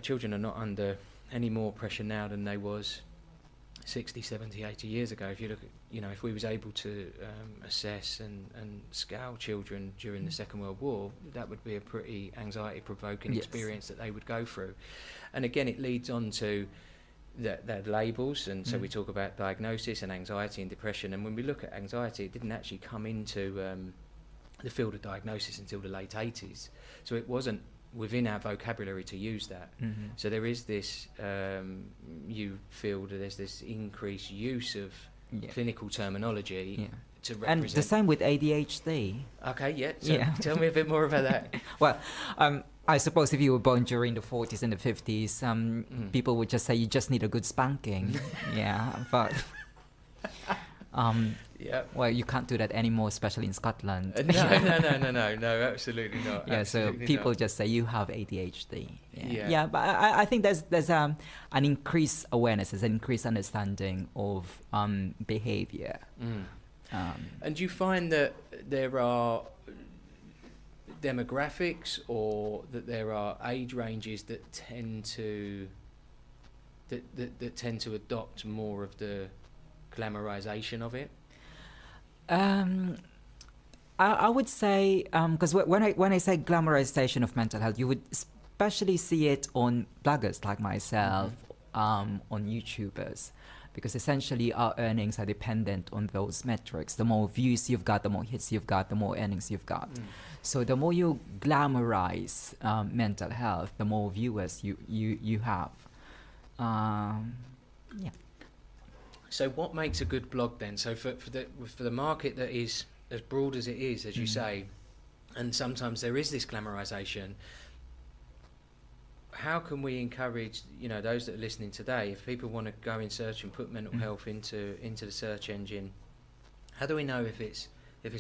children are not under any more pressure now than they was 60, 70, 80 years ago. If you look at, if we was able to assess and scale children during the Second World War, that would be a pretty anxiety-provoking experience that they would go through. And again, it leads on to that labels, and so we talk about diagnosis and anxiety and depression, and when we look at anxiety, it didn't actually come into the field of diagnosis until the late 80s, so it wasn't within our vocabulary to use that. So there is this, you feel that there's this increased use of clinical terminology to represent. And the same with ADHD. Okay, so tell me a bit more about that. Well, I suppose if you were born during the 40s and the 50s, people would just say you just need a good spanking. But well, you can't do that anymore, especially in Scotland. No, absolutely not. So people just say you have ADHD. But I think there's an increased awareness, there's an increased understanding of behavior. And do you find that there are demographics, or that there are age ranges that tend to adopt more of the glamorization of it? I would say, because when I say glamorization of mental health, you would especially see it on bloggers like myself, on YouTubers, because essentially our earnings are dependent on those metrics. The more views you've got, the more hits you've got, the more earnings you've got. So the more you glamorize mental health, the more viewers you have. So what makes a good blog then? So for the market that is as broad as it is, as you say, and sometimes there is this glamorization, how can we encourage, those that are listening today, if people want to go in search and put mental health into the search engine, how do we know if it's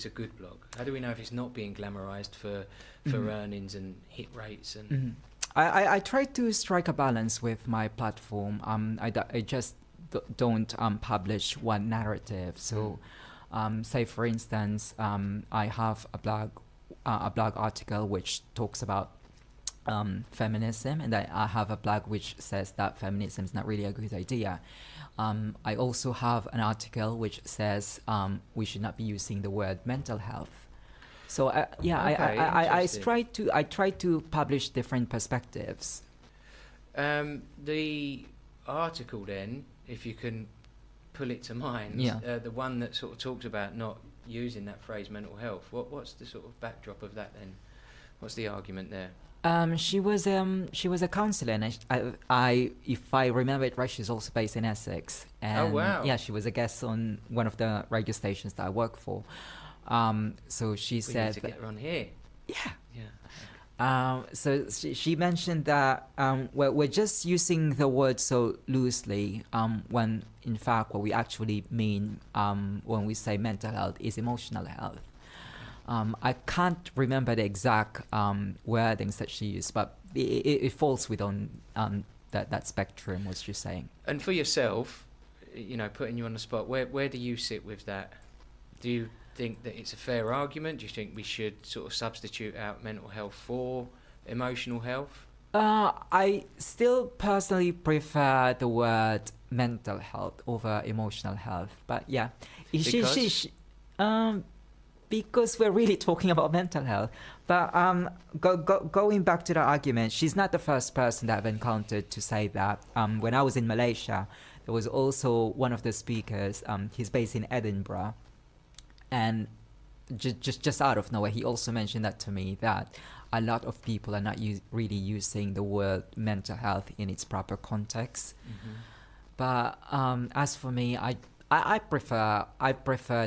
a good blog? How do we know if it's not being glamorized for earnings and hit rates? And I try to strike a balance with my platform. I just don't publish one narrative. So, say for instance, I have a blog article which talks about feminism, and I have a blog which says that feminism is not really a good idea. I also have an article which says we should not be using the word mental health. So I try to publish different perspectives. The article then, if you can pull it to mind, the one that sort of talks about not using that phrase mental health, what's the sort of backdrop of that then? What's the argument there? She was a counselor, and if I remember it right, she's also based in Essex. And oh wow! Yeah, she was a guest on one of the radio stations that I work for. So she said, "We need to get her on here." Yeah. So she mentioned that we're just using the word so loosely when in fact what we actually mean when we say mental health is emotional health. I can't remember the exact wordings that she used, but it falls within that spectrum, what she's saying. And for yourself, putting you on the spot, where do you sit with that? Do you think that it's a fair argument? Do you think we should sort of substitute out mental health for emotional health? I still personally prefer the word mental health over emotional health, but yeah. Because we're really talking about mental health. But going back to the argument, she's not the first person that I've encountered to say that. When I was in Malaysia, there was also one of the speakers. He's based in Edinburgh, and just out of nowhere, he also mentioned that to me, that a lot of people are not really using the word mental health in its proper context. But as for me, I prefer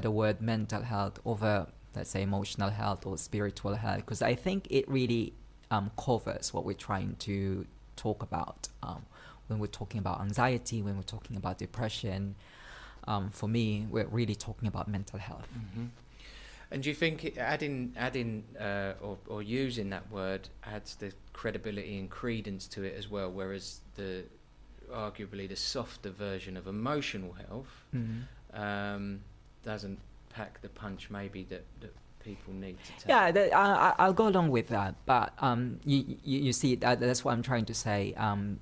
the word mental health over, let's say, emotional health or spiritual health, because I think it really covers what we're trying to talk about when we're talking about anxiety, when we're talking about depression. For me, we're really talking about mental health. And do you think adding or using that word adds the credibility and credence to it as well, whereas arguably the softer version of emotional health doesn't pack the punch maybe that people need to take? Yeah, I'll go along with that, but you see, that's what I'm trying to say.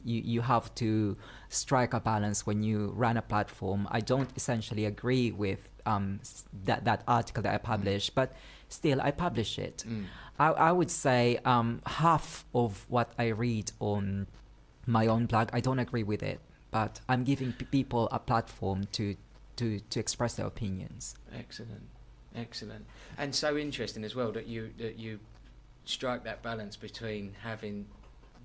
You have to strike a balance when you run a platform. I don't essentially agree with that article that I published, but still I publish it. I would say half of what I read on my own blog, I don't agree with it, but I'm giving people a platform to express their opinions. Excellent, and so interesting as well that you strike that balance between having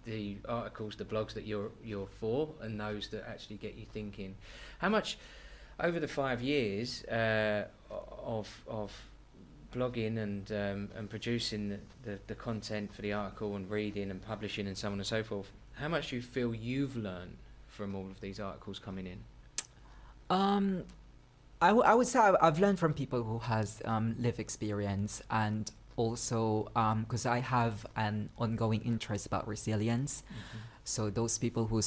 the articles, the blogs that you're for, and those that actually get you thinking. How much over the 5 years of blogging and producing the content for the article and reading and publishing and so on and so forth, how much do you feel you've learned from all of these articles coming in? I would say I've learned from people who has lived experience, and also because I have an ongoing interest about resilience. So those people who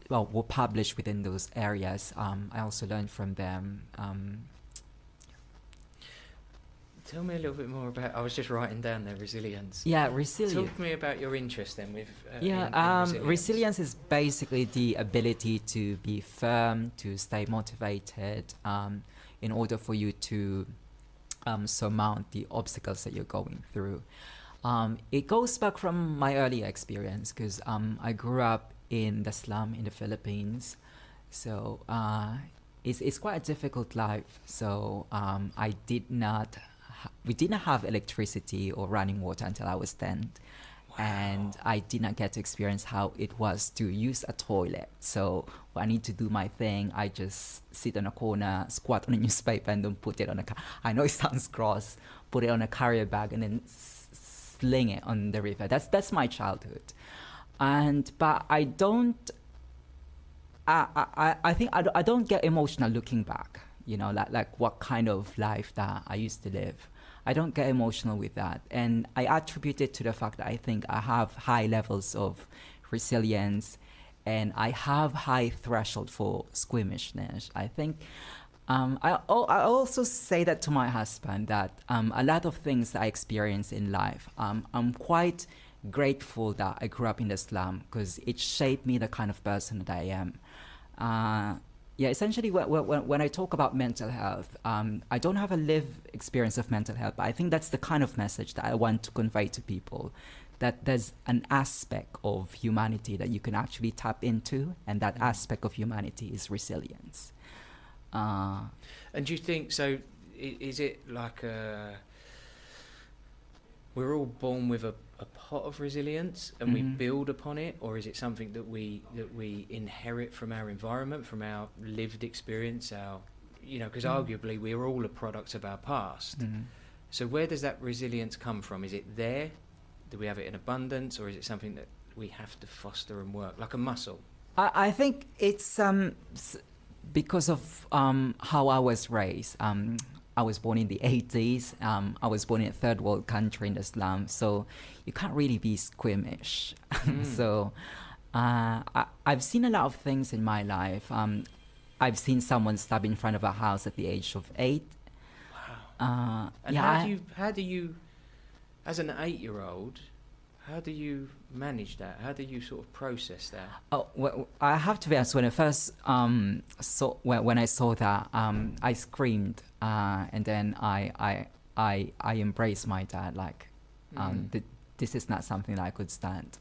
were published within those areas, I also learned from them. Tell me a little bit more about, I was just writing down there, resilience. Yeah, resilience. Talk to me about your interest then with resilience is basically the ability to be firm, to stay motivated, in order for you to surmount the obstacles that you're going through. It goes back from my earlier experience, because I grew up in the slum in the Philippines. So it's quite a difficult life. So we did not have electricity or running water until I was 10. Wow. And I did not get to experience how it was to use a toilet. So when I need to do my thing, I just sit on a corner, squat on a newspaper, and then put it on I know it sounds gross, put it on a carrier bag and then sling it on the river. That's my childhood. But I don't. I think I don't get emotional looking back. Like what kind of life that I used to live. I don't get emotional with that, and I attribute it to the fact that I think I have high levels of resilience, and I have high threshold for squeamishness. I think. I also say that to my husband that a lot of things that I experience in life, I'm quite grateful that I grew up in the slum because it shaped me the kind of person that I am. Essentially, when I talk about mental health, I don't have a lived experience of mental health, but I think that's the kind of message that I want to convey to people, that there's an aspect of humanity that you can actually tap into, and that aspect of humanity is resilience. And do you think, so is it like we're all born with a pot of resilience and we build upon it, or is it something that we inherit from our environment, from our lived experience, because arguably we're all a product of our past. So where does that resilience come from? Is it there? Do we have it in abundance, or is it something that we have to foster and work, like a muscle? I think it's because of how I was raised. I was born in the 80s. I was born in a third world country in the slum, so you can't really be squeamish. So I've seen a lot of things in my life. I've seen someone stab in front of a house at the age of 8. Wow. And how do you, as an 8-year-old, how do you manage that? How do you sort of process that? Oh, well, I have to be honest. When I first when I saw that, I screamed, and then I embraced my dad. Like, this is not something that I could stand.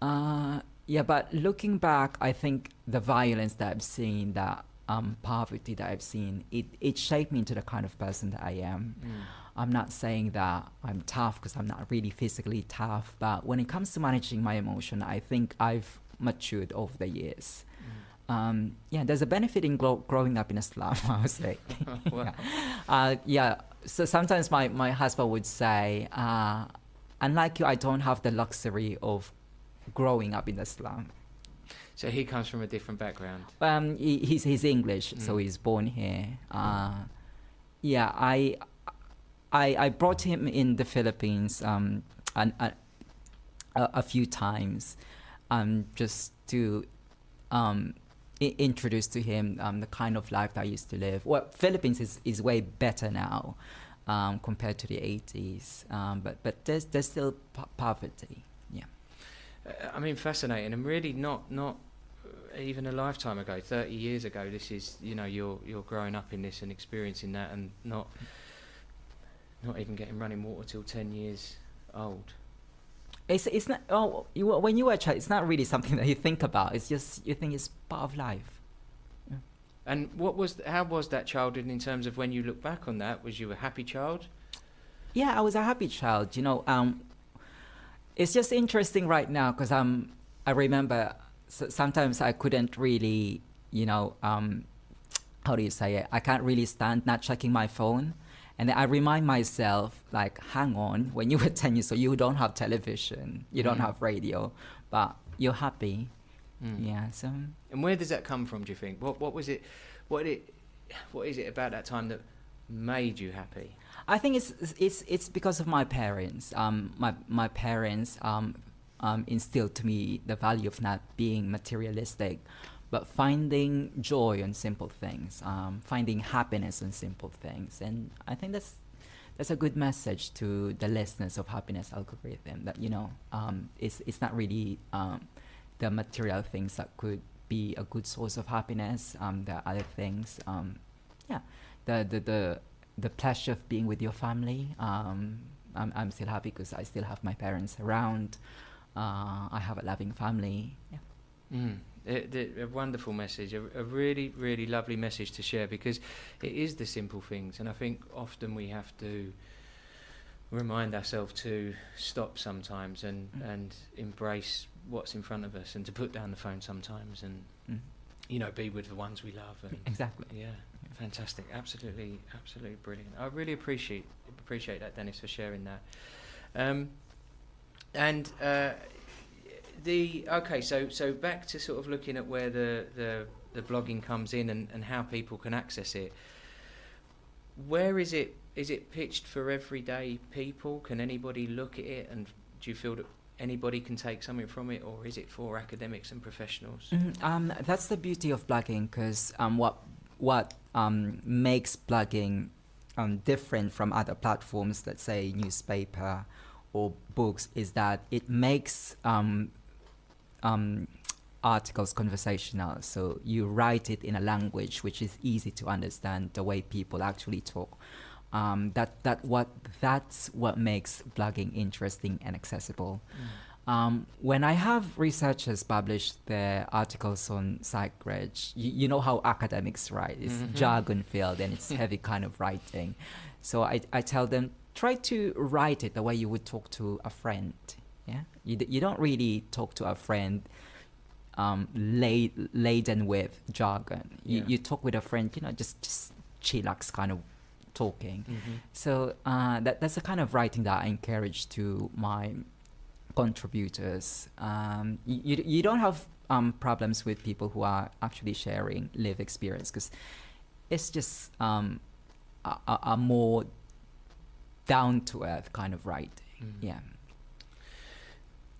But looking back, I think the violence that I've seen, that poverty that I've seen, it shaped me into the kind of person that I am. I'm not saying that I'm tough, because I'm not really physically tough, but when it comes to managing my emotion, I think I've matured over the years. There's a benefit in growing up in a slum, I would say. So sometimes my husband would say, unlike you, I don't have the luxury of growing up in the slum. So he comes from a different background? He's English, so he's born here. I brought him in the Philippines a few times, just to introduce to him the kind of life that I used to live. Well, Philippines is way better now compared to the 80s, but there's still poverty. I mean, fascinating, and really not even a lifetime ago, 30 years ago. This is, you're growing up in this and experiencing that, and not even getting running water till 10 years old. It's not. Oh, when you were a child, it's not really something that you think about. It's just you think it's part of life. Yeah. And how was that childhood in terms of when you look back on that? Was you a happy child? Yeah, I was a happy child. It's just interesting right now because I remember sometimes I couldn't really, how do you say it? I can't really stand not checking my phone. And then I remind myself, like, hang on, when you were 10 years old, you don't have television, you don't have radio, but you're happy. Yeah. So. And where does that come from, do you think? What was it? What is it about that time that made you happy? I think it's because of my parents. My parents instilled to me the value of not being materialistic, but finding joy in simple things, finding happiness in simple things. And I think that's a good message to the listeners of Happiness Algorithm, that it's not really the material things that could be a good source of happiness. There are other things. The pleasure of being with your family. I'm still happy because I still have my parents around. I have a loving family. A wonderful message, a really, really lovely message to share, because it is the simple things, and I think often we have to remind ourselves to stop sometimes and embrace what's in front of us, and to put down the phone sometimes, and be with the ones we love. And exactly. Yeah, fantastic, absolutely brilliant. I really appreciate that, Dennis, for sharing that. So back to sort of looking at where the blogging comes in and how people can access it. Where is it? Is it pitched for everyday people? Can anybody look at it, and do you feel that anybody can take something from it, or is it for academics and professionals? That's the beauty of blogging, because what makes blogging different from other platforms, let's say newspaper or books, is that it makes articles conversational. So you write it in a language which is easy to understand, the way people actually talk. That's what makes blogging interesting and accessible. When I have researchers publish their articles on PsycReg, you know how academics write. It's jargon-filled and it's heavy kind of writing. So I tell them, try to write it the way you would talk to a friend. Yeah, you don't really talk to a friend laden with jargon. You talk with a friend, just chillax kind of talking. So that's the kind of writing that I encourage to my contributors. You don't have problems with people who are actually sharing live experience, because it's just a more down-to-earth kind of writing. Yeah.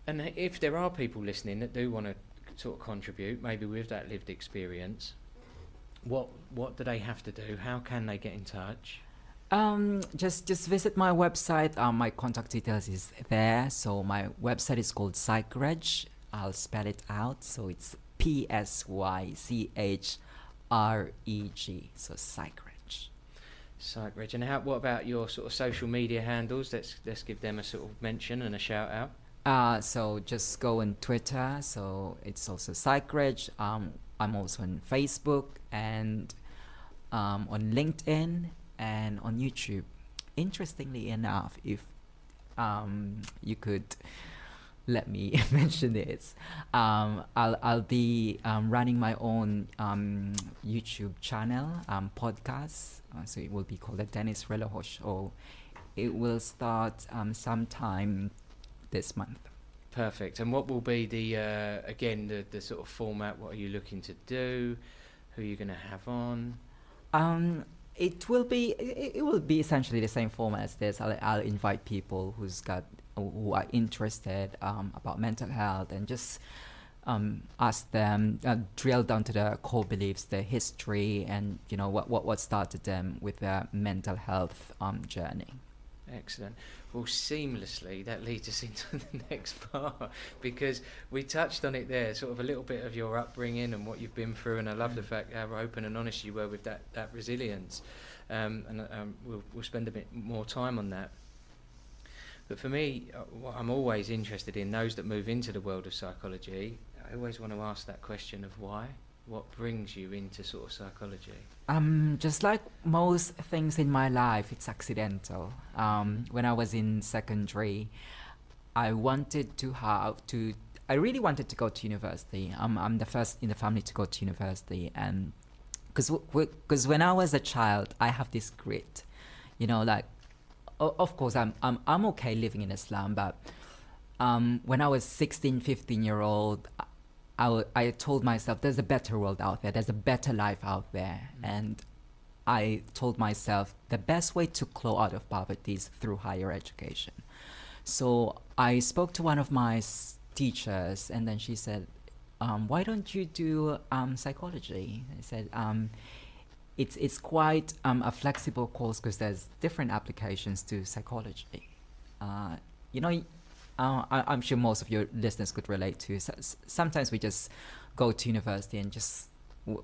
And if there are people listening that do want to sort of contribute, maybe with that lived experience, what do they have to do? How can they get in touch? Just visit my website. My contact details is there. So my website is called PsycReg. I'll spell it out. So it's PSYCHREG. So PsycReg. PsycReg. And what about your sort of social media handles? Let's give them a sort of mention and a shout out. So just go on Twitter. So it's also PsycReg. I'm also on Facebook and on LinkedIn and on YouTube. Interestingly enough, if you could let me mention this, I'll be running my own YouTube channel, podcast. So it will be called the Dennis Relojo Show. It will start sometime this month. Perfect. And what will be the sort of format? What are you looking to do? Who are you going to have on? It will be essentially the same format as this. I'll invite people who are interested about mental health, and just ask them, drill down to the core beliefs, the history, and what started them with their mental health journey. Excellent. Well, seamlessly that leads us into the next part, because we touched on it there, sort of a little bit of your upbringing and what you've been through, and I love the fact how open and honest you were with that resilience, and we'll spend a bit more time on that. But for me, what I'm always interested in, those that move into the world of psychology, I always want to ask that question of why. What brings you into sort of psychology? Just like most things in my life, it's accidental. When I was in secondary, I really wanted to go to university. I'm the first in the family to go to university, and because when I was a child, I have this grit, of course I'm okay living in Islam, but when I was 16, 15-year-old, I told myself there's a better world out there, there's a better life out there. And I told myself the best way to claw out of poverty is through higher education. So I spoke to one of my teachers, and then she said, why don't you do psychology? I said, it's quite a flexible course, because there's different applications to psychology. I'm sure most of your listeners could relate to. Sometimes we just go to university and just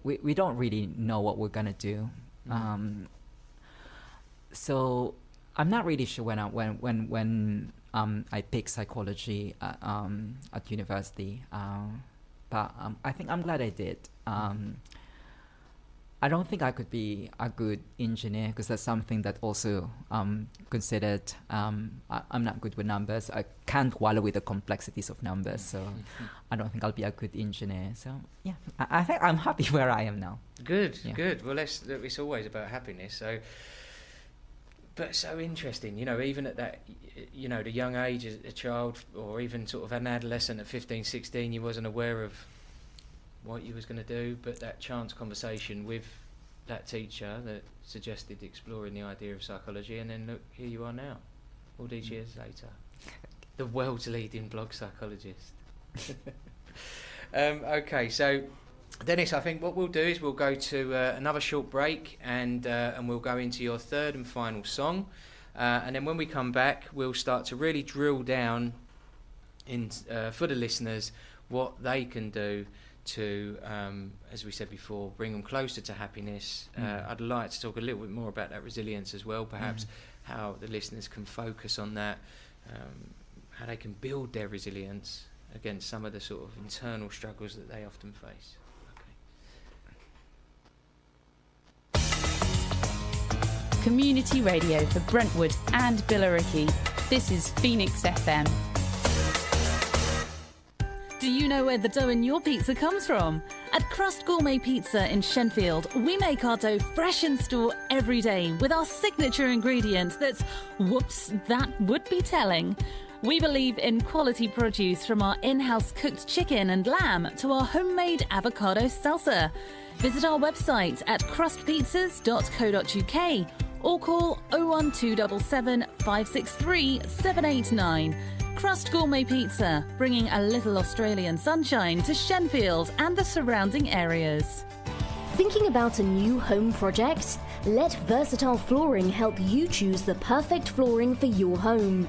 we don't really know what we're gonna do. So I'm not really sure when I picked psychology at university, but I think I'm glad I did. I don't think I could be a good engineer, because that's something that also considered. I'm not good with numbers. I can't wallow with the complexities of numbers, so I don't think I'll be a good engineer. So yeah, I think I'm happy where I am now. Good. Well, it's always about happiness. So but so interesting, you know, even at that, you know, the young age as a child, or even sort of an adolescent at 15, 16, you wasn't aware of what you was going to do, but that chance conversation with that teacher that suggested exploring the idea of psychology, and then look, here you are now, all these years later, the world's leading blog psychologist. Okay, so Dennis, I think what we'll do is we'll go to another short break, and we'll go into your third and final song, and then when we come back, we'll start to really drill down in for the listeners what they can do to, as we said before, bring them closer to happiness. I'd like to talk a little bit more about that resilience as well, perhaps how the listeners can focus on that, how they can build their resilience against some of the sort of internal struggles that they often face. Community radio for Brentwood and Billericay. This is Phoenix FM. Do you know where the dough in your pizza comes from? At Crust Gourmet Pizza in Shenfield, we make our dough fresh in store every day with our signature ingredient that's, whoops, that would be telling. We believe in quality produce, from our in-house cooked chicken and lamb to our homemade avocado salsa. Visit our website at crustpizzas.co.uk or call 01277 563 789. Crust Gourmet Pizza, bringing a little Australian sunshine to Shenfield and the surrounding areas. Thinking about a new home project? Let Versatile Flooring help you choose the perfect flooring for your home.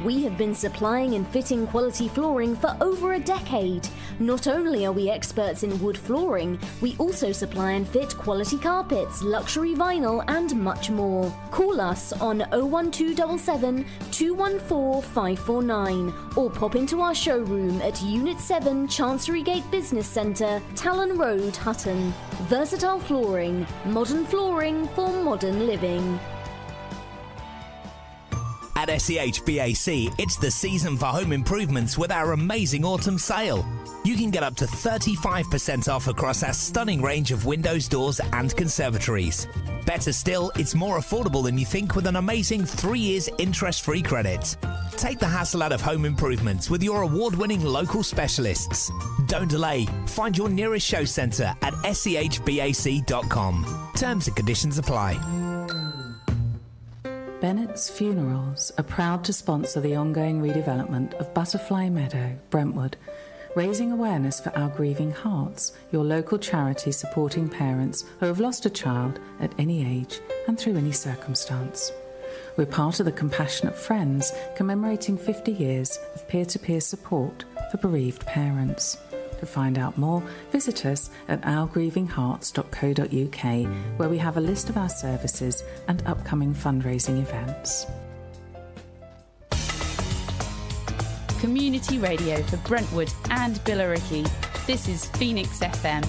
We have been supplying and fitting quality flooring for over a decade. Not only are we experts in wood flooring, we also supply and fit quality carpets, luxury vinyl and much more. Call us on 01277 214 549 or pop into our showroom at Unit 7 Chancery Gate Business Centre, Talon Road, Hutton. Versatile Flooring, modern flooring for modern living. At SEHBAC, it's the season for home improvements with our amazing autumn sale. You can get up to 35% off across our stunning range of windows, doors and conservatories. Better still, it's more affordable than you think with an amazing 3 years interest-free credit. Take the hassle out of home improvements with your award-winning local specialists. Don't delay. Find your nearest show centre at sehbac.com. Terms and conditions apply. Bennett's Funerals are proud to sponsor the ongoing redevelopment of Butterfly Meadow, Brentwood, raising awareness for Our Grieving Hearts, your local charity supporting parents who have lost a child at any age and through any circumstance. We're part of the Compassionate Friends, commemorating 50 years of peer-to-peer support for bereaved parents. To find out more, visit us at ourgrievinghearts.co.uk, where we have a list of our services and upcoming fundraising events. Community radio for Brentwood and Billericay. This is Phoenix FM.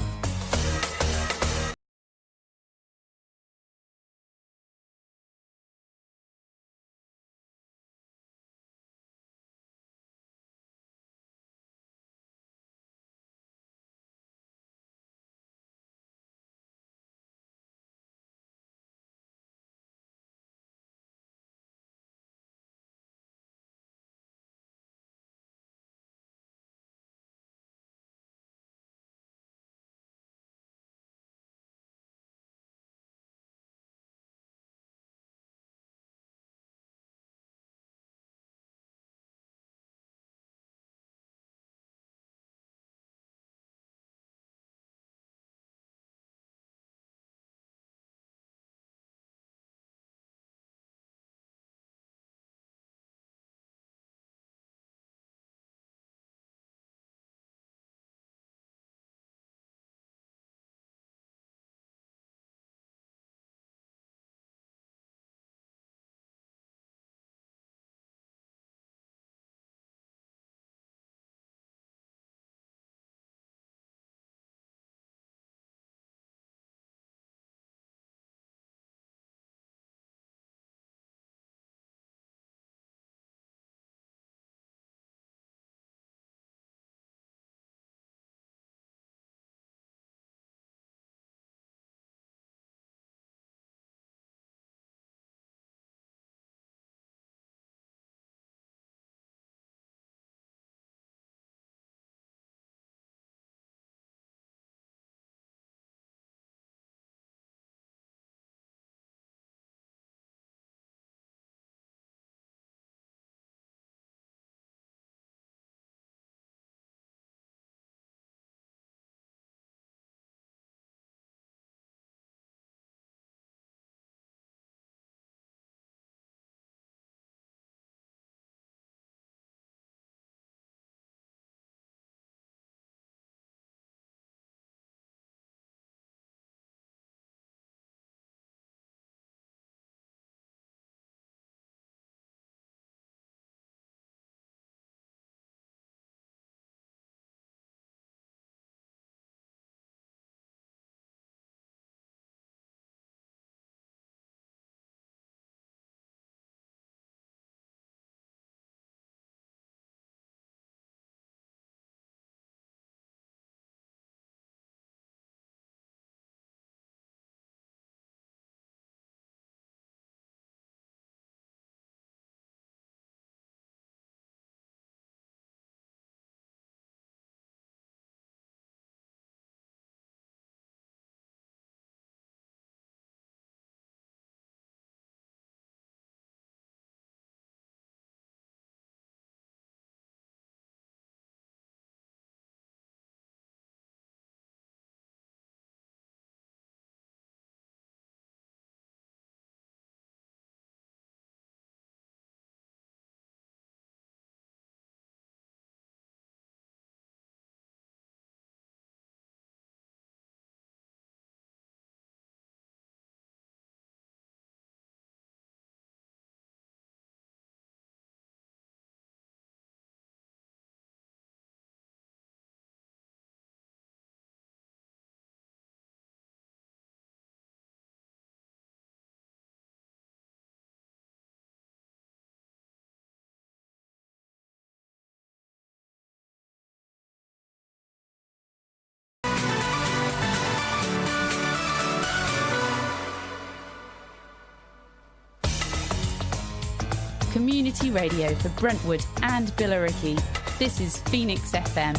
community radio for Brentwood and Billericay. This is Phoenix FM.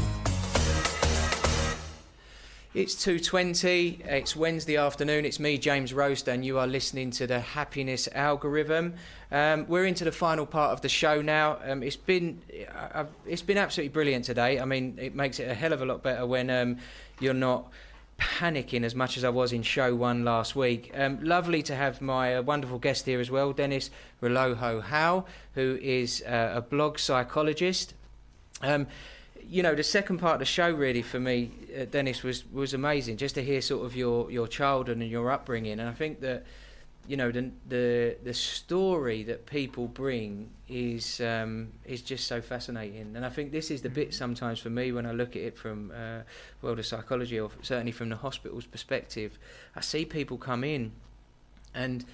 It's 2:20, it's Wednesday afternoon, it's me, James Roast, and you are listening to the Happiness Algorithm. We're into the final part of the show now. It's been absolutely brilliant today. I mean, it makes it a hell of a lot better when you're not panicking as much as I was in show 1 last week. Lovely to have my wonderful guest here as well, Dennis Relojo-Howell, who is a blog psychologist. You know, the second part of the show really for me, Dennis, was amazing, just to hear sort of your childhood and your upbringing. And I think that, you know, the story that people bring is just so fascinating. And I think this is the bit sometimes for me when I look at it from world of psychology, or certainly from the hospital's perspective. I see people come in, and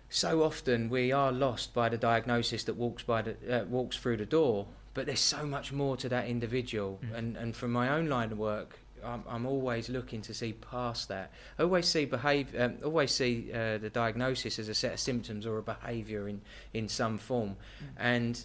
so often we are lost by the diagnosis that walks through the door. But there's so much more to that individual, and from my own line of work, I'm always looking to see past that. I always see the diagnosis as a set of symptoms or a behaviour in some form, and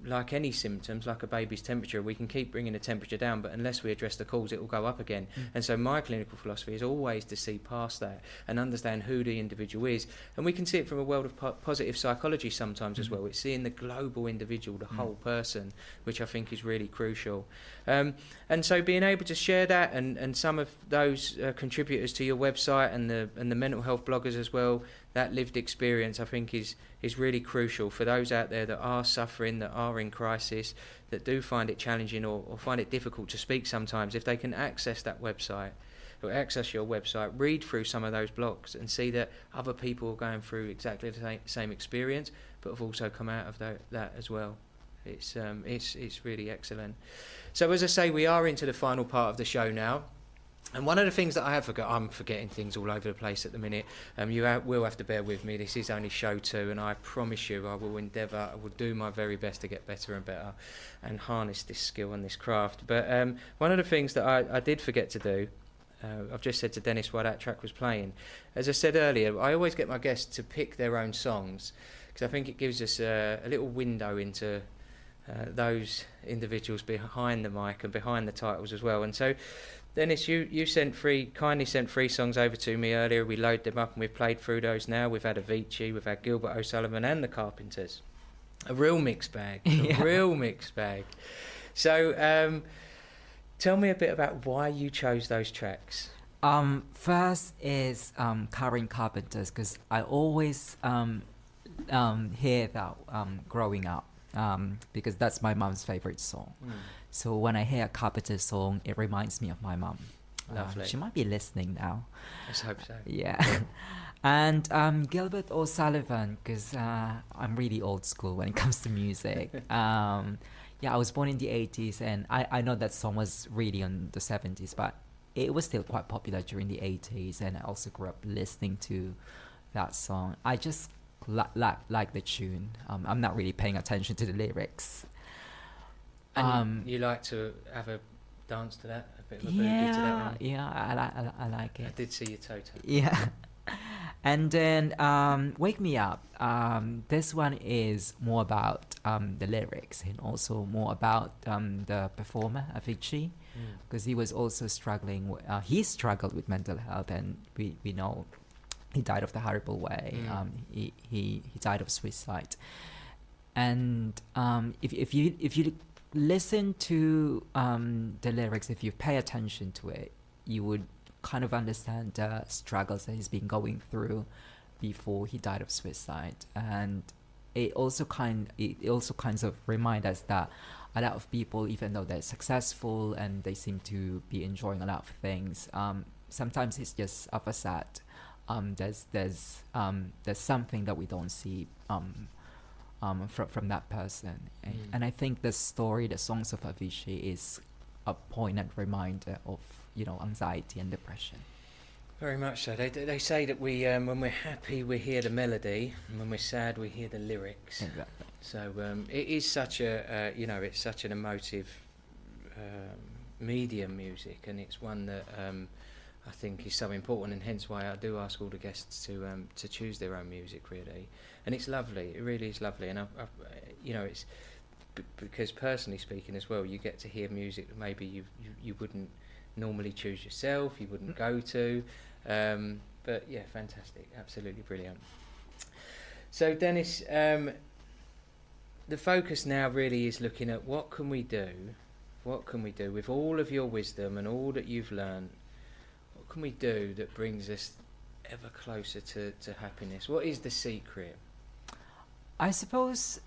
like any symptoms, like a baby's temperature, we can keep bringing the temperature down, but unless we address the cause, it will go up again. And so my clinical philosophy is always to see past that and understand who the individual is. And we can see it from a world of positive psychology sometimes as well. It's seeing the global individual, the whole person, which I think is really crucial. And so being able to share that, and some of those contributors to your website and the mental health bloggers as well, that lived experience I think is really crucial for those out there that are suffering, that are in crisis, that do find it challenging or find it difficult to speak sometimes. If they can access that website, or access your website, read through some of those blogs and see that other people are going through exactly the same experience, but have also come out of that as well. It's really excellent. So as I say, we are into the final part of the show now. And one of the things that I have forgot, I'm forgetting things all over the place at the minute. You will have to bear with me. This is only show 2, and I promise you I will do my very best to get better and better and harness this skill and this craft. But one of the things that I did forget to do, I've just said to Dennis while that track was playing, as I said earlier, I always get my guests to pick their own songs, because I think it gives us a little window into those individuals behind the mic and behind the titles as well. And so Dennis, you kindly sent 3 songs over to me earlier. We loaded them up and we've played through those now. We've had Avicii, we've had Gilbert O'Sullivan and the Carpenters. A real mixed bag. Real mixed bag. So tell me a bit about why you chose those tracks. First is Karen Carpenters, because I always hear that growing up, because that's my mom's favorite song. So when I hear a Carpenter song, it reminds me of my mum. Lovely. She might be listening now. Let's hope so. Yeah. And Gilbert O'Sullivan, because I'm really old school when it comes to music. I was born in the 80s, and I know that song was really in the 70s, but it was still quite popular during the 80s, and I also grew up listening to that song. I just like the tune. I'm not really paying attention to the lyrics. And you like to have a dance to that, a bit of a boogie to that one? Yeah, I like it. I did see your toto. Yeah. And then Wake Me Up. This one is more about the lyrics, and also more about the performer, Avicii, because he was also struggling. He struggled with mental health, and we know he died of the horrible way. He died of suicide. And if you listen to the lyrics, if you pay attention to it, you would kind of understand the struggles that he's been going through before he died of suicide. And it also kind of reminds us that a lot of people, even though they're successful and they seem to be enjoying a lot of things, sometimes it's just a facade. There's something that we don't see from that person. And I think the songs of Avicii is a poignant reminder of, anxiety and depression. Very much so. They say that we, when we're happy, we hear the melody, and when we're sad, we hear the lyrics. Exactly. So it is such it's such an emotive medium, music, and it's one that I think is so important, and hence why I do ask all the guests to choose their own music, really. And it's lovely. It really is lovely. And it's because personally speaking as well, you get to hear music that maybe you wouldn't normally choose yourself, you wouldn't go to. But yeah, fantastic, absolutely brilliant. So Dennis, the focus now really is looking at what can we do with all of your wisdom and all that you've learned. What can we do that brings us ever closer to happiness? What is the secret? I suppose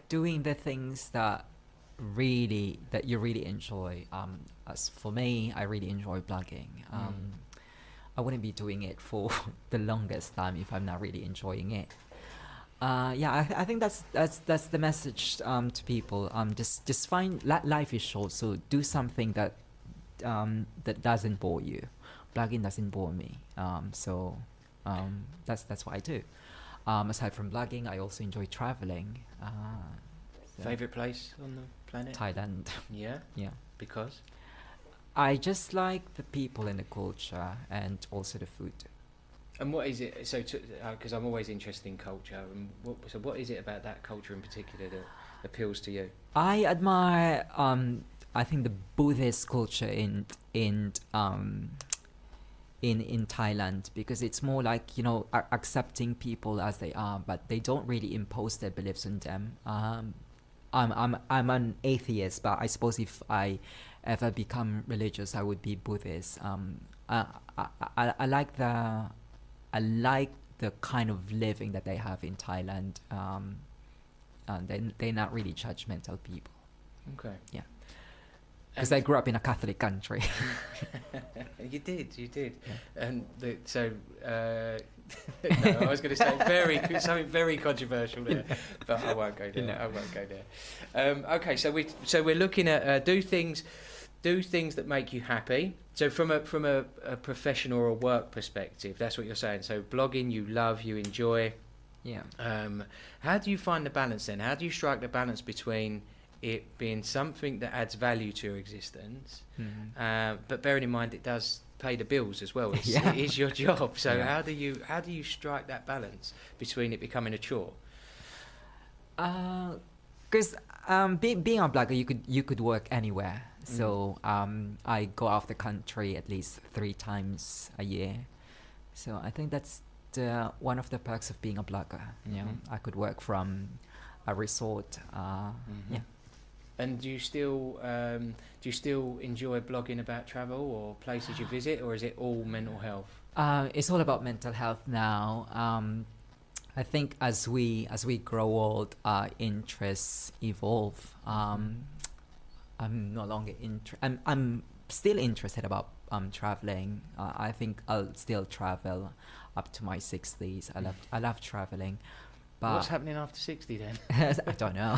doing the things that you really enjoy. As for me, I really enjoy blogging. I wouldn't be doing it for the longest time if I'm not really enjoying it. I think that's the message to people. Just find life is short, so do something that doesn't bore you. Blogging doesn't bore me. So that's what I do. Aside from blogging, I also enjoy traveling. Favorite place on the planet? Thailand. Yeah. Yeah. Because? I just like the people and the culture, and also the food. And what is it? So, because I'm always interested in culture, and what is it about that culture in particular that appeals to you? I admire, I think the Buddhist culture in Thailand, because it's more like, accepting people as they are, but they don't really impose their beliefs on them. I'm an atheist, but I suppose if I ever become religious, I would be Buddhist. I like the kind of living that they have in Thailand. They're not really judgmental people. Okay. Yeah. Because I grew up in a Catholic country. You did. Yeah. And I was going to say something very controversial there, but I won't go there. No. I won't go there. Okay, so we're looking at do things that make you happy. So from a professional or a work perspective, that's what you're saying. So blogging, you love, you enjoy. Yeah. How do you find the balance then? How do you strike the balance between it being something that adds value to your existence, but bearing in mind it does pay the bills as well? It is your job. So how do you strike that balance between it becoming a chore? Because being a blogger, you could work anywhere. So I go out of the country at least 3 times a year. So I think that's one of the perks of being a blogger. I could work from a resort. Yeah. And do you still enjoy blogging about travel or places you visit, or is it all mental health? It's all about mental health now. I think as we grow old, our interests evolve. I'm no longer I'm still interested about traveling. I think I'll still travel up to my 60s. I love traveling. But what's happening after 60 then? I don't know.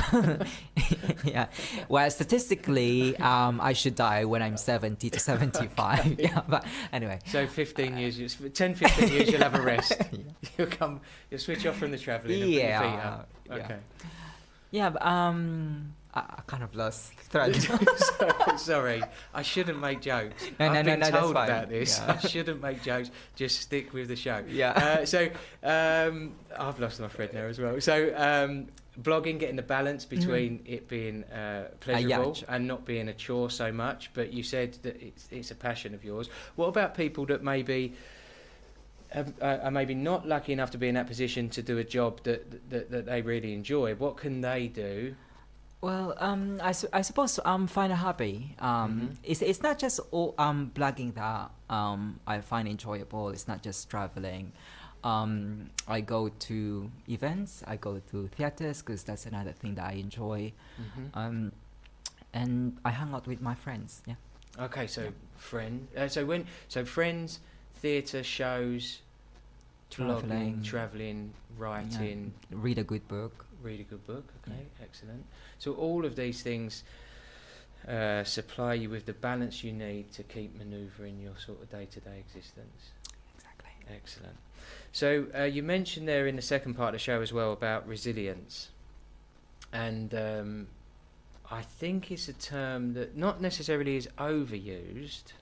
Yeah. Well, statistically, I should die when I'm 70 to 75. Okay. Yeah. But anyway. So 15 years, 10, 15 years, you'll have a rest. Yeah. You'll switch off from the travelling and put your feet up. Okay. Yeah, but I kind of lost thread. Sorry, I shouldn't make jokes. No, I've been told that's fine. about this. Yeah. I shouldn't make jokes. Just stick with the show. Yeah. I've lost my thread there as well. So blogging, getting the balance between it being pleasurable and not being a chore so much. But you said that it's a passion of yours. What about people that maybe are maybe not lucky enough to be in that position to do a job that they really enjoy? What can they do? Well, I suppose find a hobby. It's not just all blogging that I find enjoyable. It's not just traveling. I go to events. I go to theaters because that's another thing that I enjoy. And I hang out with my friends. Yeah. Okay, so friends, theatre, shows, traveling, writing. Yeah. Read a good book. Okay, excellent. So all of these things supply you with the balance you need to keep manoeuvring your sort of day-to-day existence. Exactly. Excellent. So you mentioned there in the second part of the show as well about resilience, and I think it's a term that not necessarily is overused.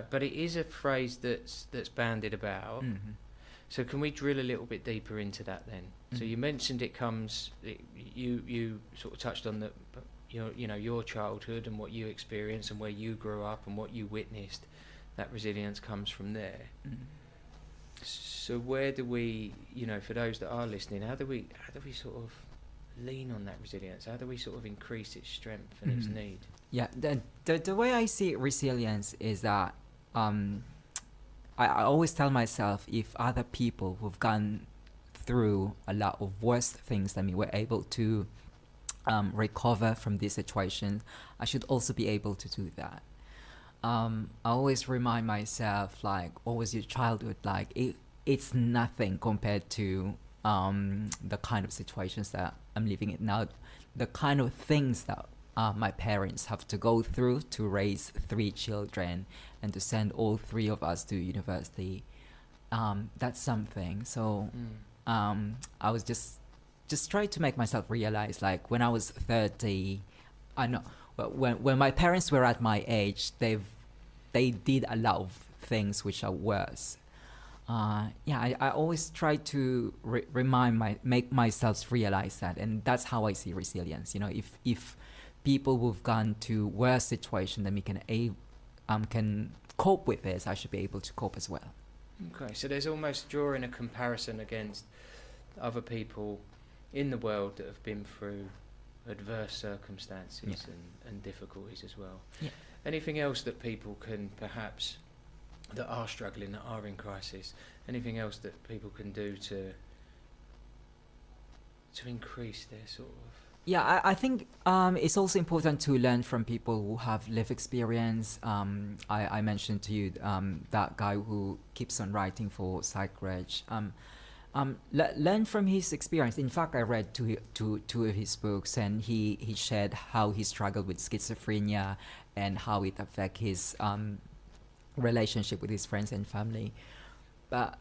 but it is a phrase that's bandied about. Mm-hmm. So can we drill a little bit deeper into that then? So you mentioned you sort of touched on your childhood and what you experienced and where you grew up and what you witnessed. That resilience comes from there. So where do we, for those that are listening, how do we sort of lean on that resilience? How do we sort of increase its strength and its need? Yeah, the way I see resilience is that I always tell myself, if other people who've gone through a lot of worse things than me were able to recover from this situation, I should also be able to do that. I always remind myself, like, what was your childhood like? It's nothing compared to the kind of situations that I'm living in now, the kind of things that my parents have to go through to raise 3 children and to send all 3 of us to university. That's something. So I was just trying to make myself realize, like, when I was 30, I know, well, when my parents were at my age, they did a lot of things which are worse. I always try to make myself realize that, and that's how I see resilience. If people who've gone to worse situation than me can cope with this, I should be able to cope as well. Okay, so there's almost drawing a comparison against other people in the world that have been through adverse circumstances and difficulties as well. Yeah. Anything else that people can perhaps, that are struggling, that are in crisis, anything else that people can do to increase their sort of... Yeah, I think it's also important to learn from people who have lived experience. I mentioned to you that guy who keeps on writing for PsycReg. Learn from his experience. In fact, I read two of his books, and he shared how he struggled with schizophrenia and how it affected his relationship with his friends and family. But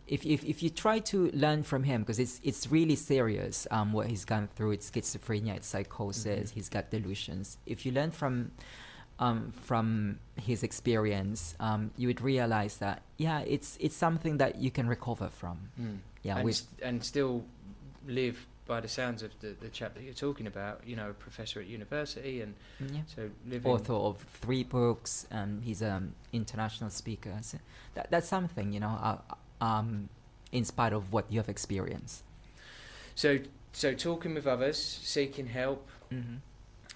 if you try to learn from him, because it's really serious, what he's gone through, it's schizophrenia, it's psychosis, he's got delusions. If you learn from his experience, you would realize that it's something that you can recover from. And still live, by the sounds of the chap that you're talking about, a professor at university, and so living... Author of 3 books, and he's an international speaker. So that's something, in spite of what you have experienced. So talking with others, seeking help,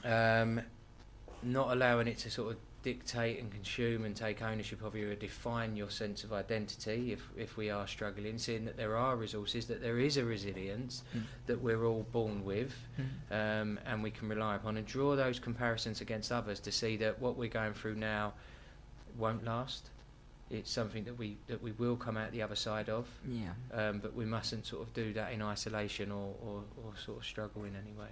not allowing it to sort of dictate and consume and take ownership of you or define your sense of identity if we are struggling, seeing that there are resources, that there is a resilience that we're all born with, and we can rely upon, and draw those comparisons against others to see that what we're going through now won't last. It's something that we will come out the other side of, but we mustn't sort of do that in isolation or sort of struggle in any way.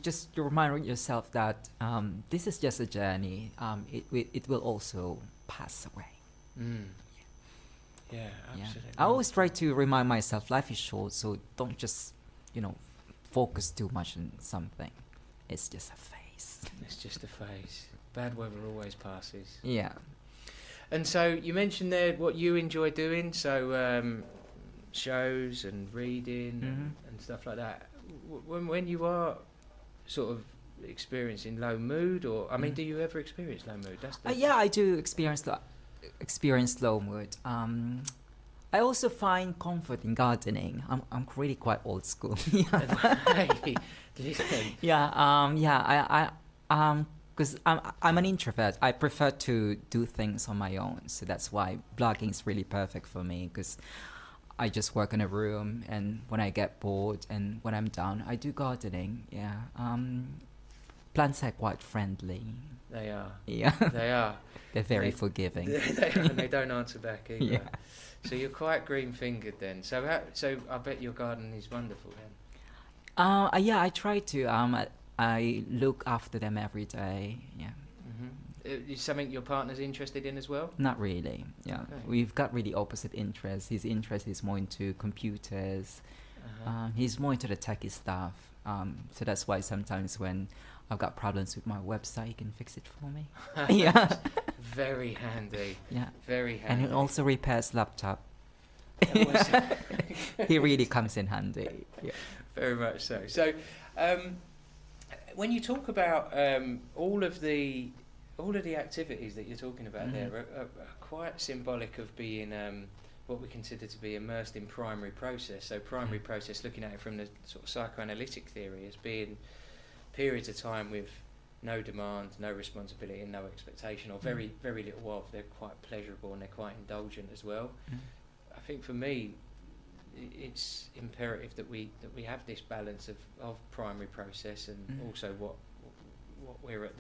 Just remind yourself that this is just a journey. It will also pass away. Yeah, absolutely. I always try to remind myself life is short, so don't just focus too much on something. It's just a phase. It's just a phase. Bad weather always passes. Yeah. And so you mentioned there what you enjoy doing, so shows and reading and stuff like that. When you are sort of experiencing low mood, or do you ever experience low mood? I do experience low mood. I also find comfort in gardening. I'm really quite old school. Because I'm an introvert. I prefer to do things on my own, so that's why blogging is really perfect for me, because I just work in a room, and when I get bored and when I'm down, I do gardening. Plants are quite friendly. They are. Yeah. They are. They're very forgiving. They are, and they don't answer back either. Yeah. So you're quite green-fingered then. So I bet your garden is wonderful then. I try to. I look after them every day. Is something your partner's interested in as well? Not really. Okay. We've got really opposite interests. His interest is more into computers, He's more into the techie stuff. So that's why sometimes when I've got problems with my website, he can fix it for me. Yeah. Very handy. Yeah. Very handy. And he also repairs laptop. He really comes in handy. Yeah. Very much so. So, when you talk about all of the activities that you're talking about there are quite symbolic of being what we consider to be immersed in primary process. So primary process, looking at it from the sort of psychoanalytic theory as being periods of time with no demand, no responsibility and no expectation, or very, very little of. They're quite pleasurable and they're quite indulgent as well. I think for me, it's imperative that we have this balance of primary process and also what we're at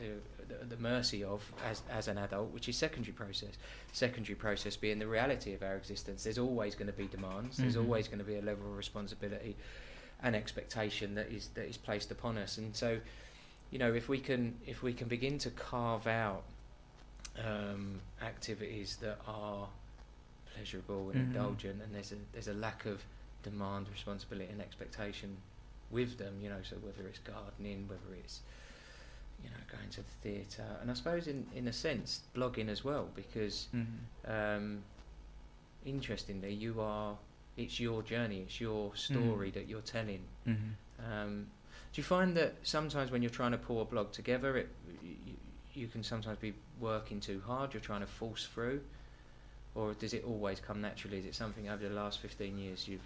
the mercy of as an adult, which is secondary process. Secondary process being the reality of our existence. There's always going to be demands. There's always going to be a level of responsibility and expectation that is placed upon us. And so, you know, if we can begin to carve out activities that are pleasurable and indulgent, and there's a lack of demand, responsibility, and expectation with them. You know, so whether it's gardening, whether it's going to the theatre, and I suppose in a sense blogging as well, because interestingly it's your journey, it's your story that you're telling. Do you find that sometimes when you're trying to pull a blog together, you can sometimes be working too hard, you're trying to force through, or does it always come naturally? Is it something over the last 15 years you've...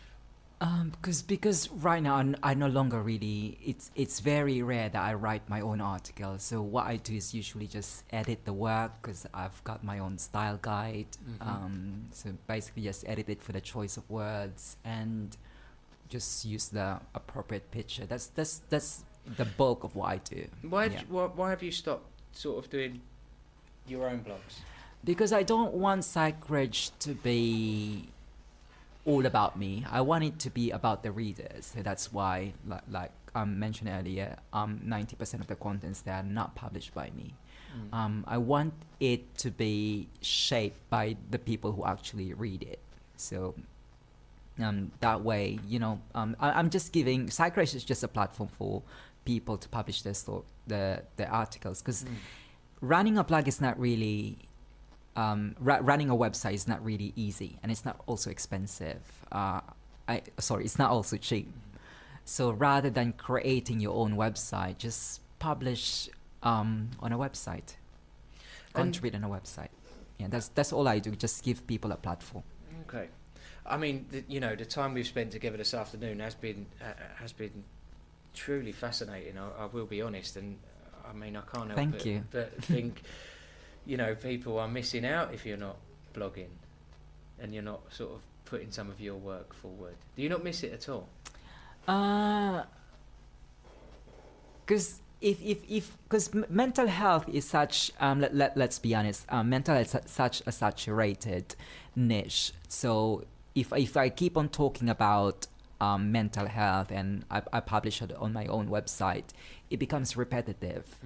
Because right now I no longer really, it's very rare that I write my own article. So what I do is usually just edit the work, because I've got my own style guide. So basically just edit it for the choice of words and just use the appropriate picture. That's the bulk of what I do. Why have you stopped sort of doing your own blogs? Because I don't want Psychreg to be all about me. I want it to be about the readers. So that's why, like I mentioned earlier, 90% of the contents there are not published by me. I want it to be shaped by the people who actually read it. So that way, I'm just giving... Psychreg is just a platform for people to publish their articles, because running a blog is not really... running a website is not really easy, and it's not also expensive. It's not also cheap. So rather than creating your own website, just publish on a website, contribute on a website. Yeah, that's all I do. Just give people a platform. Okay, I mean, the time we've spent together this afternoon has been truly fascinating. I will be honest, and I mean, I can't help but think. People are missing out if you're not blogging and you're not sort of putting some of your work forward. Do you not miss it at all? Because because mental health is such, let's be honest, mental health is such a saturated niche. So if I keep on talking about mental health and I publish it on my own website, it becomes repetitive.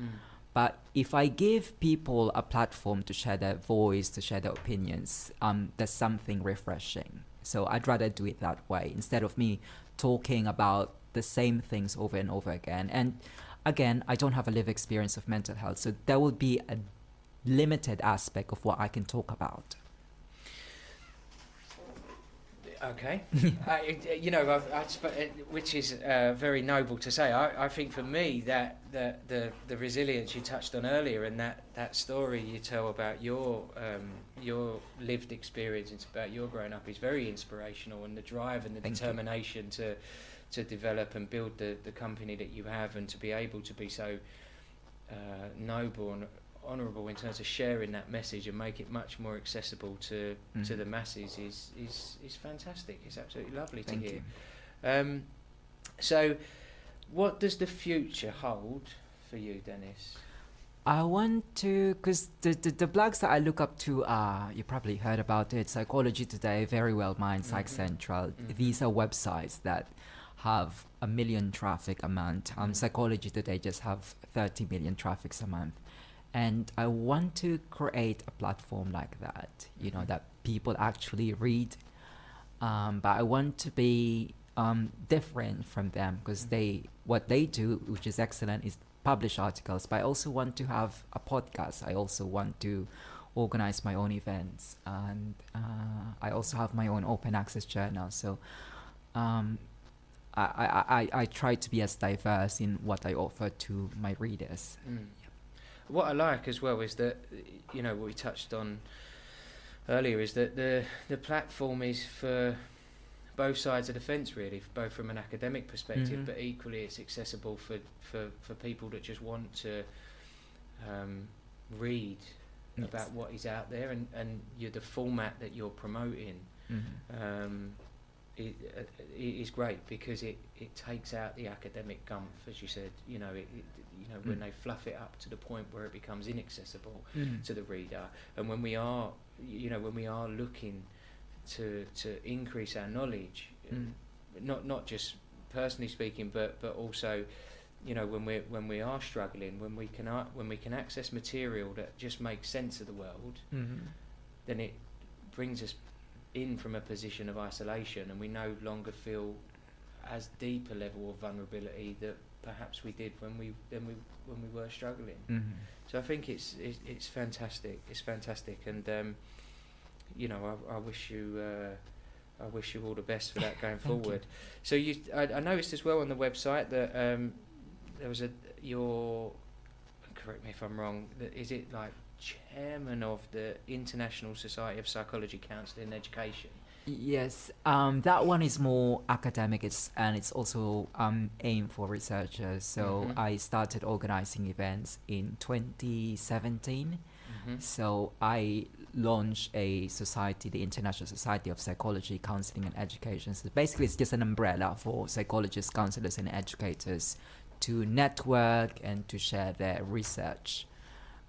But if I give people a platform to share their voice, to share their opinions, there's something refreshing. So I'd rather do it that way instead of me talking about the same things over and over again. And again, I don't have a lived experience of mental health, so there will be a limited aspect of what I can talk about. Okay, which is very noble to say. I think for me that the resilience you touched on earlier, and that story you tell about your lived experience, it's about your growing up, is very inspirational, and the drive and the determination to develop and build the company that you have, and to be able to be so noble and honourable in terms of sharing that message and make it much more accessible to the masses is fantastic. It's absolutely lovely to hear. So what does the future hold for you, Dennis? I want to, because the blogs that I look up to are, you probably heard about it, Psychology Today, Very Well Mind, Psych Central. These are websites that have 1 million traffic a month. Psychology Today just have 30 million traffics a month. And I want to create a platform like that, that people actually read. But I want to be different from them, because what they do, which is excellent, is publish articles. But I also want to have a podcast. I also want to organize my own events, and I also have my own open access journal. So I try to be as diverse in what I offer to my readers. What I like as well is that, you know, what we touched on earlier, is that the platform is for both sides of the fence, really, both from an academic perspective, but equally it's accessible for people that just want to read about what is out there, and the format that you're promoting it is great, because it takes out the academic gumph, as you said. You know, when they fluff it up to the point where it becomes inaccessible to the reader, and when we are looking to increase our knowledge, not just personally speaking, but also, you know, when we are struggling, when we can access material that just makes sense of the world, then it brings us in from a position of isolation, and we no longer feel as deep a level of vulnerability that perhaps we did when we were struggling. So I think it's fantastic. It's fantastic, and you know, I wish you all the best for that going forward. So I noticed as well on the website that there was your, correct me if I'm wrong, is it like chairman of the International Society of Psychology, Counselling and Education? Yes, that one is more academic, and it's also aimed for researchers. So I started organizing events in 2017. So I launched a society, the International Society of Psychology, Counselling and Education. So basically it's just an umbrella for psychologists, counselors and educators to network and to share their research.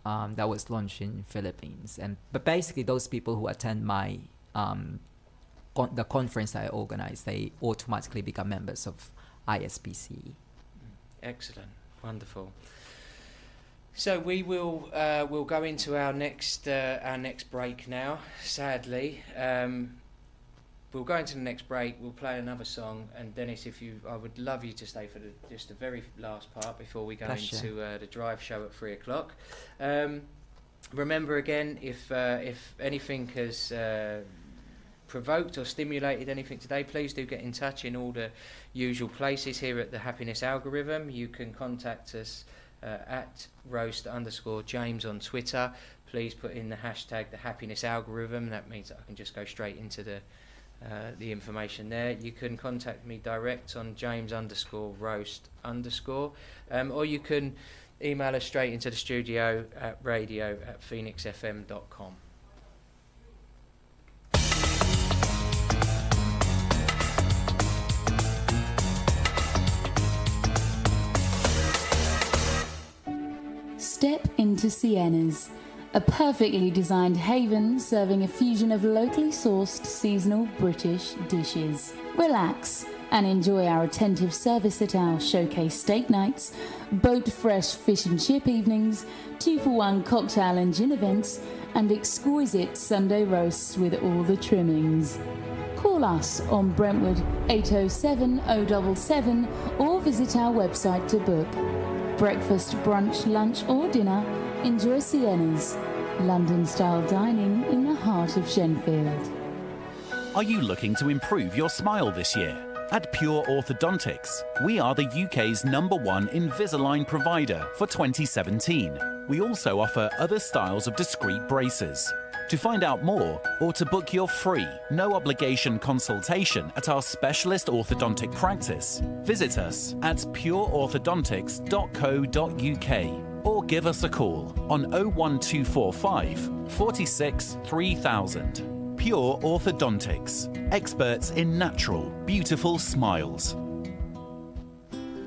That was launched in Philippines. But basically those people who attend my the conference I organize, they automatically become members of ISPC. Excellent, wonderful. So we will we'll go into our next break now. Sadly, we'll go into the next break. We'll play another song, and Dennis, I would love you to stay for just the very last part before we go into the drive show at 3:00. Remember again, if anything has provoked or stimulated anything today, please do get in touch in all the usual places here at the Happiness Algorithm. You can contact us at roast_James on Twitter. Please put in the hashtag the Happiness Algorithm. That means that I can just go straight into the information there. You can contact me direct on James_roast_, or you can email us straight into the studio at radio@phoenixfm.com. Step into Sienna's, a perfectly designed haven serving a fusion of locally sourced seasonal British dishes. Relax and enjoy our attentive service at our showcase steak nights, boat fresh fish and chip evenings, 2-for-1 cocktail and gin events, and exquisite Sunday roasts with all the trimmings. Call us on Brentwood 807 077 or visit our website to book. Breakfast, brunch, lunch or dinner, enjoy Sienna's, London-style dining in the heart of Shenfield. Are you looking to improve your smile this year? At Pure Orthodontics, we are the UK's #1 Invisalign provider for 2017. We also offer other styles of discreet braces. To find out more or to book your free, no-obligation consultation at our specialist orthodontic practice, visit us at pureorthodontics.co.uk or give us a call on 01245 46 3000. Pure Orthodontics, experts in natural, beautiful smiles.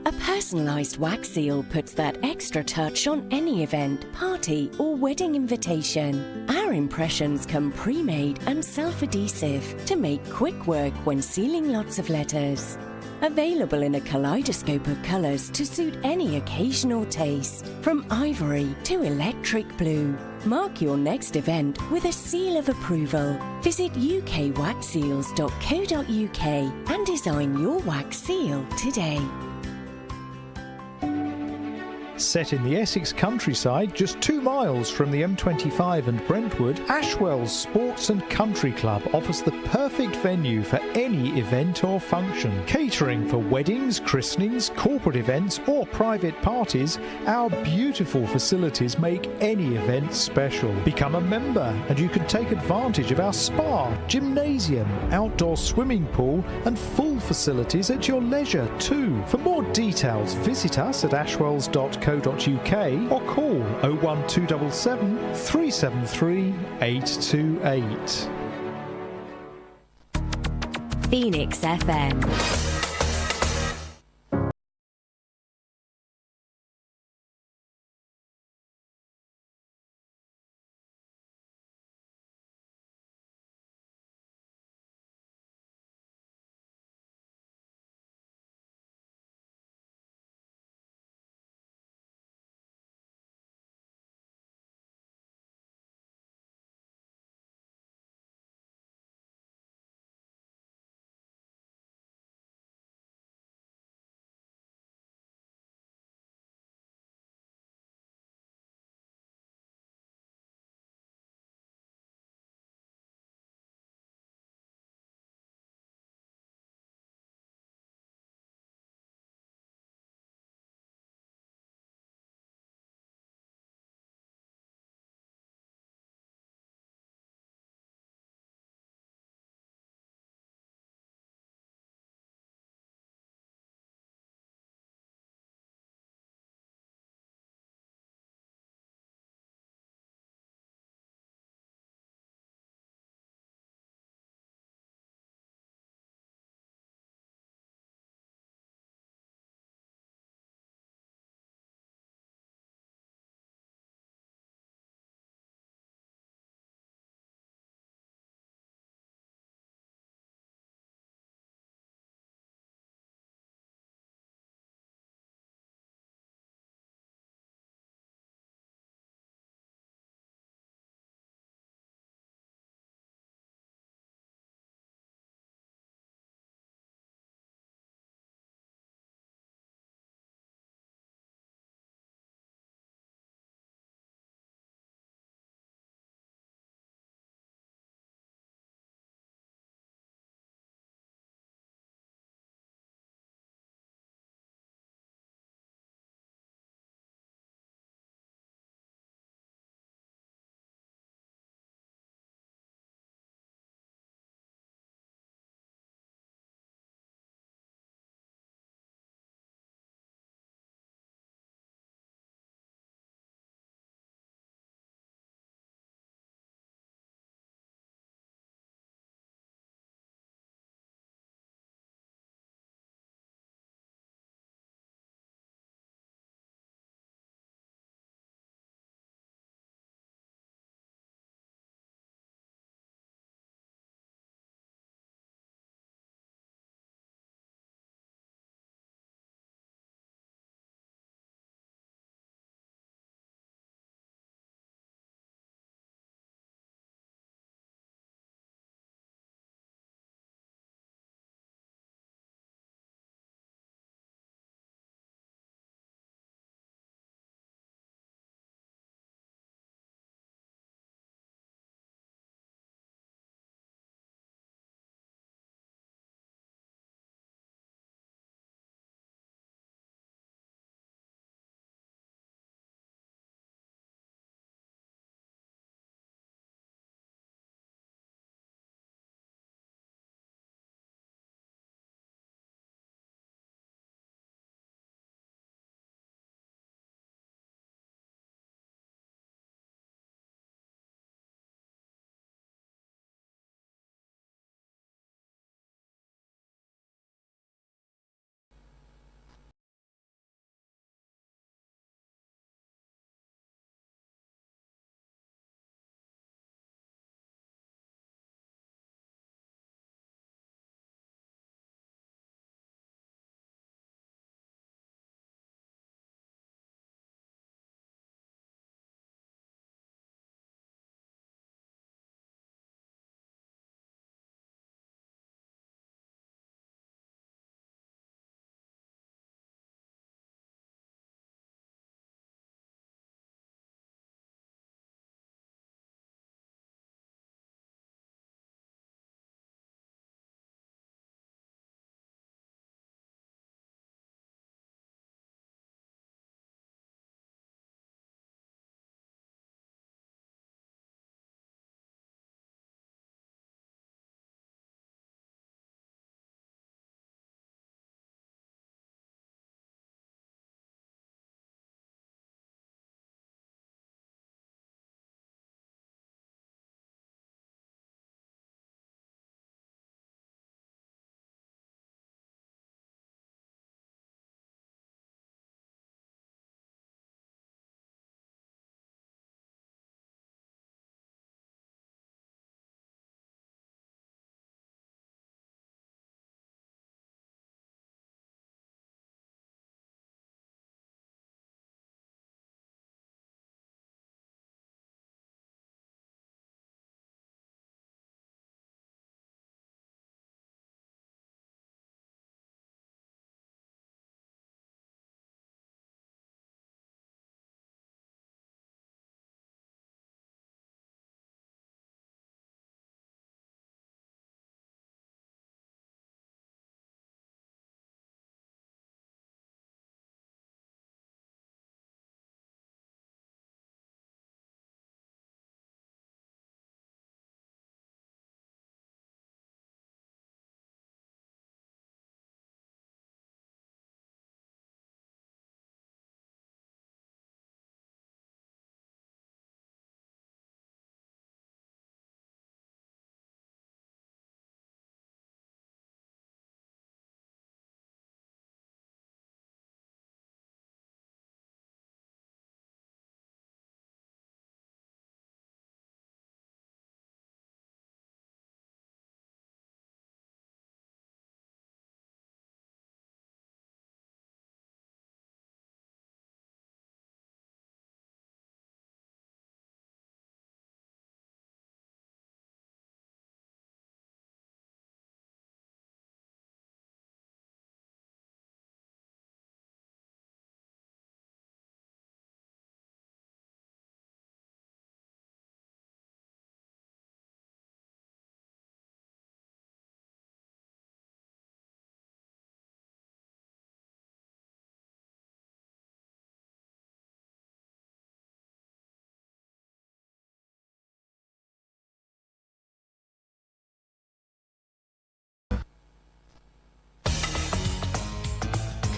A personalised wax seal puts that extra touch on any event, party or wedding invitation. Our impressions come pre-made and self-adhesive to make quick work when sealing lots of letters. Available in a kaleidoscope of colours to suit any occasional taste, from ivory to electric blue. Mark your next event with a seal of approval. Visit ukwaxseals.co.uk and design your wax seal today. Set in the Essex countryside, just 2 miles from the M25 and Brentwood, Ashwell's Sports and Country Club offers the perfect venue for any event or function. Catering for weddings, christenings, corporate events or private parties, our beautiful facilities make any event special. Become a member and you can take advantage of our spa, gymnasium, outdoor swimming pool and full facilities at your leisure too. For more details, visit us at ashwells.co.uk or call 01277 373 828. Phoenix FM.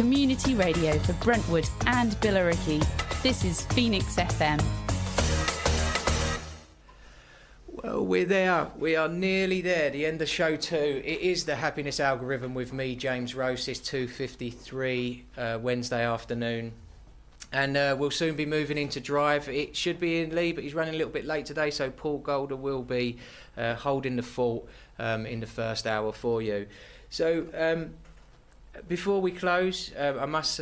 community radio for Brentwood and Billericay. This is Phoenix FM. Well, we're there. We are nearly there. The end of show 2. It is the Happiness Algorithm with me, James Rose. It's 2:53 Wednesday afternoon. And we'll soon be moving into Drive. It should be in Lee, but he's running a little bit late today, so Paul Golder will be holding the fort in the first hour for you. So before we close, I must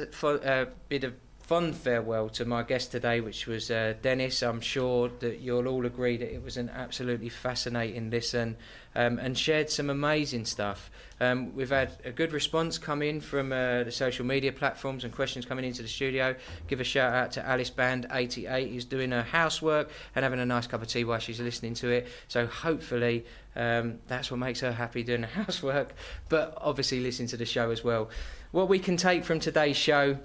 bid a fond farewell to my guest today, which was Dennis. I'm sure that you'll all agree that it was an absolutely fascinating listen and shared some amazing stuff. We've had a good response come in from the social media platforms and questions coming into the studio. Give a shout out to Alice Band 88, who's doing her housework and having a nice cup of tea while she's listening to it. So hopefully that's what makes her happy, doing the housework, but obviously listening to the show as well. What we can take from today's show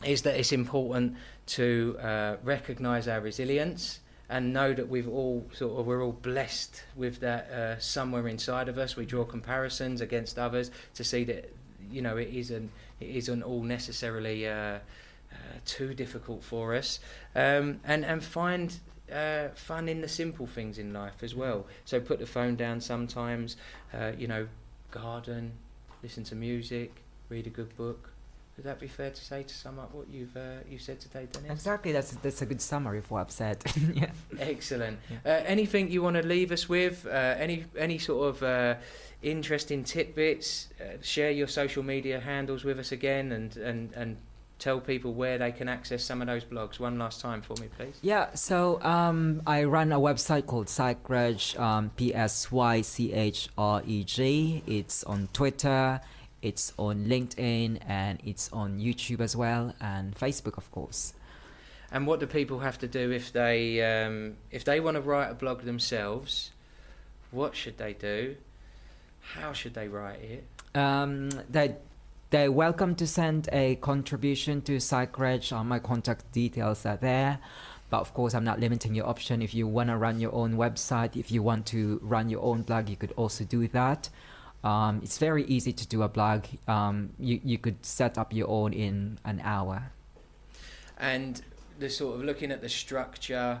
is that it's important to recognise our resilience and know that we're all blessed with that somewhere inside of us. We draw comparisons against others to see that, you know, it isn't all necessarily too difficult for us, and find fun in the simple things in life as well. So put the phone down sometimes, garden, listen to music, read a good book. Would that be fair to say, to sum up what you've said today, Dennis? Exactly, that's a good summary of what I've said. Yeah. Excellent. Yeah. Anything you want to leave us with? Any sort of interesting tidbits? Share your social media handles with us again, and tell people where they can access some of those blogs one last time for me, please. Yeah, so I run a website called Psychreg, Psychreg. It's on Twitter, it's on LinkedIn, and it's on YouTube as well, and Facebook, of course. And what do people have to do if they want to write a blog themselves? What should they do? How should they write it? They're welcome to send a contribution to Psychreg. My contact details are there. But of course, I'm not limiting your option. If you want to run your own website, if you want to run your own blog, you could also do that. It's very easy to do a blog. You could set up your own in an hour. And the sort of looking at the structure,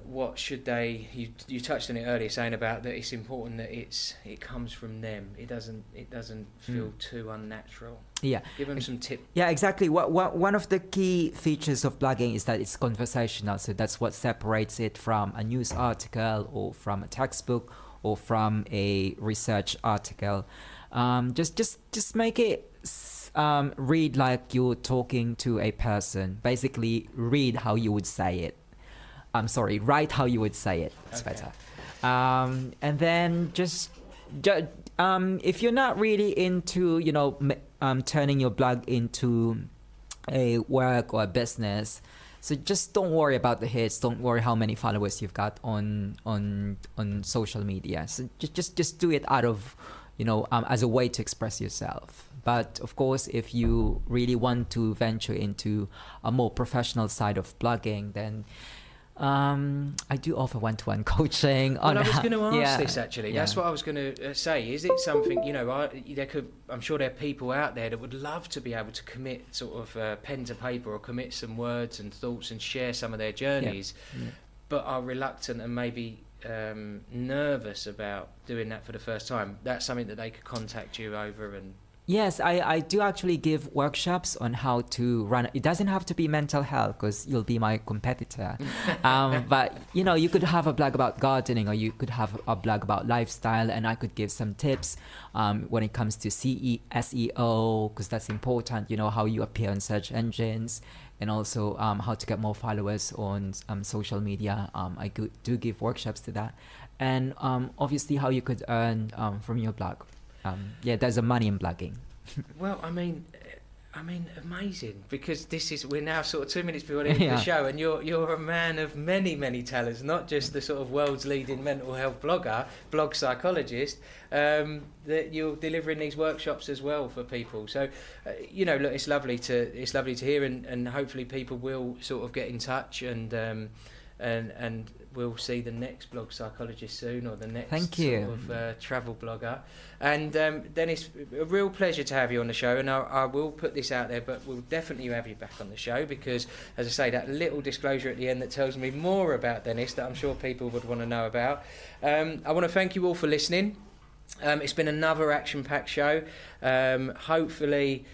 what should they? You touched on it earlier, saying about that it's important that it comes from them. It doesn't feel too unnatural. Yeah. Give them some tips. Yeah, exactly. One of the key features of blogging is that it's conversational. So that's what separates it from a news article or from a textbook or from a research article. Just make it read like you're talking to a person. Basically, read how you would say it. Write how you would say it. It's better. And then if you're not really into, turning your blog into a work or a business, so just don't worry about the hits. Don't worry how many followers you've got on social media. So just do it out of, as a way to express yourself. But of course, if you really want to venture into a more professional side of blogging, then I do offer one-to-one coaching. Well, I was going to ask this actually. Yeah. That's what I was going to say. Is it something, I'm sure there are people out there that would love to be able to commit sort of pen to paper or commit some words and thoughts and share some of their journeys, but are reluctant and maybe nervous about doing that for the first time. That's something that they could contact you over and... Yes, I do actually give workshops on how to run. It doesn't have to be mental health because you'll be my competitor. But, you could have a blog about gardening, or you could have a blog about lifestyle, and I could give some tips when it comes to SEO, because that's important, how you appear on search engines, and also how to get more followers on social media. I do give workshops to that. And obviously how you could earn from your blog. There's a money in blogging. Well, I mean, amazing, because we're now sort of 2 minutes before the end of the show, and you're a man of many, many talents, not just the sort of world's leading mental health blog psychologist, that you're delivering these workshops as well for people. So, look, it's lovely to hear, and hopefully people will sort of get in touch and and we'll see the next blog psychologist soon, or the next Thank you. sort of travel blogger. And Dennis, a real pleasure to have you on the show, and I will put this out there, but we'll definitely have you back on the show, because, as I say, that little disclosure at the end that tells me more about Dennis that I'm sure people would want to know about. I want to thank you all for listening. It's been another action-packed show. Hopefully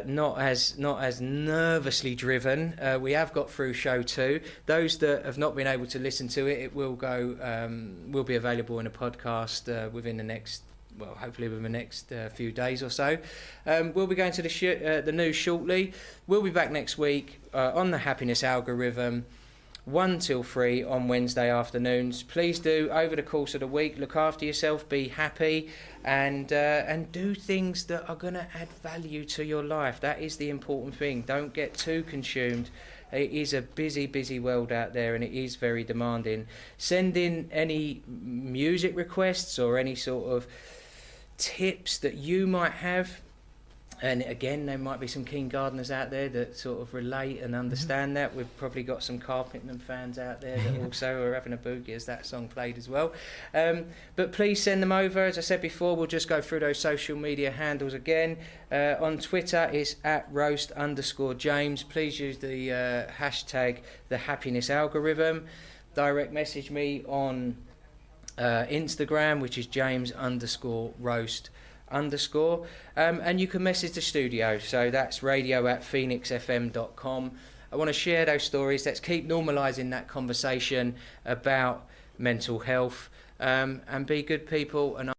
not as nervously driven. We have got through show 2. Those that have not been able to listen to it, it will be available in a podcast within the next, well, hopefully within the next few days or so. We'll be going to the news shortly. We'll be back next week on the Happiness Algorithm, 1 till 3 on Wednesday afternoons. Please do, over the course of the week, look after yourself, be happy, and do things that are going to add value to your life. That is the important thing. Don't get too consumed. It is a busy, busy world out there, and it is very demanding. Send in any music requests or any sort of tips that you might have. And again, there might be some keen gardeners out there that sort of relate and understand that. We've probably got some Carpentman fans out there that also are having a boogie as that song played as well. But please send them over. As I said before, we'll just go through those social media handles again. On Twitter, it's @roast_James. Please use the hashtag #TheHappinessAlgorithm. Direct message me on Instagram, which is James_roast_. And you can message the studio, so that's radio@phoenixfm.com. I want to share those stories. Let's keep normalising that conversation about mental health, and be good people. And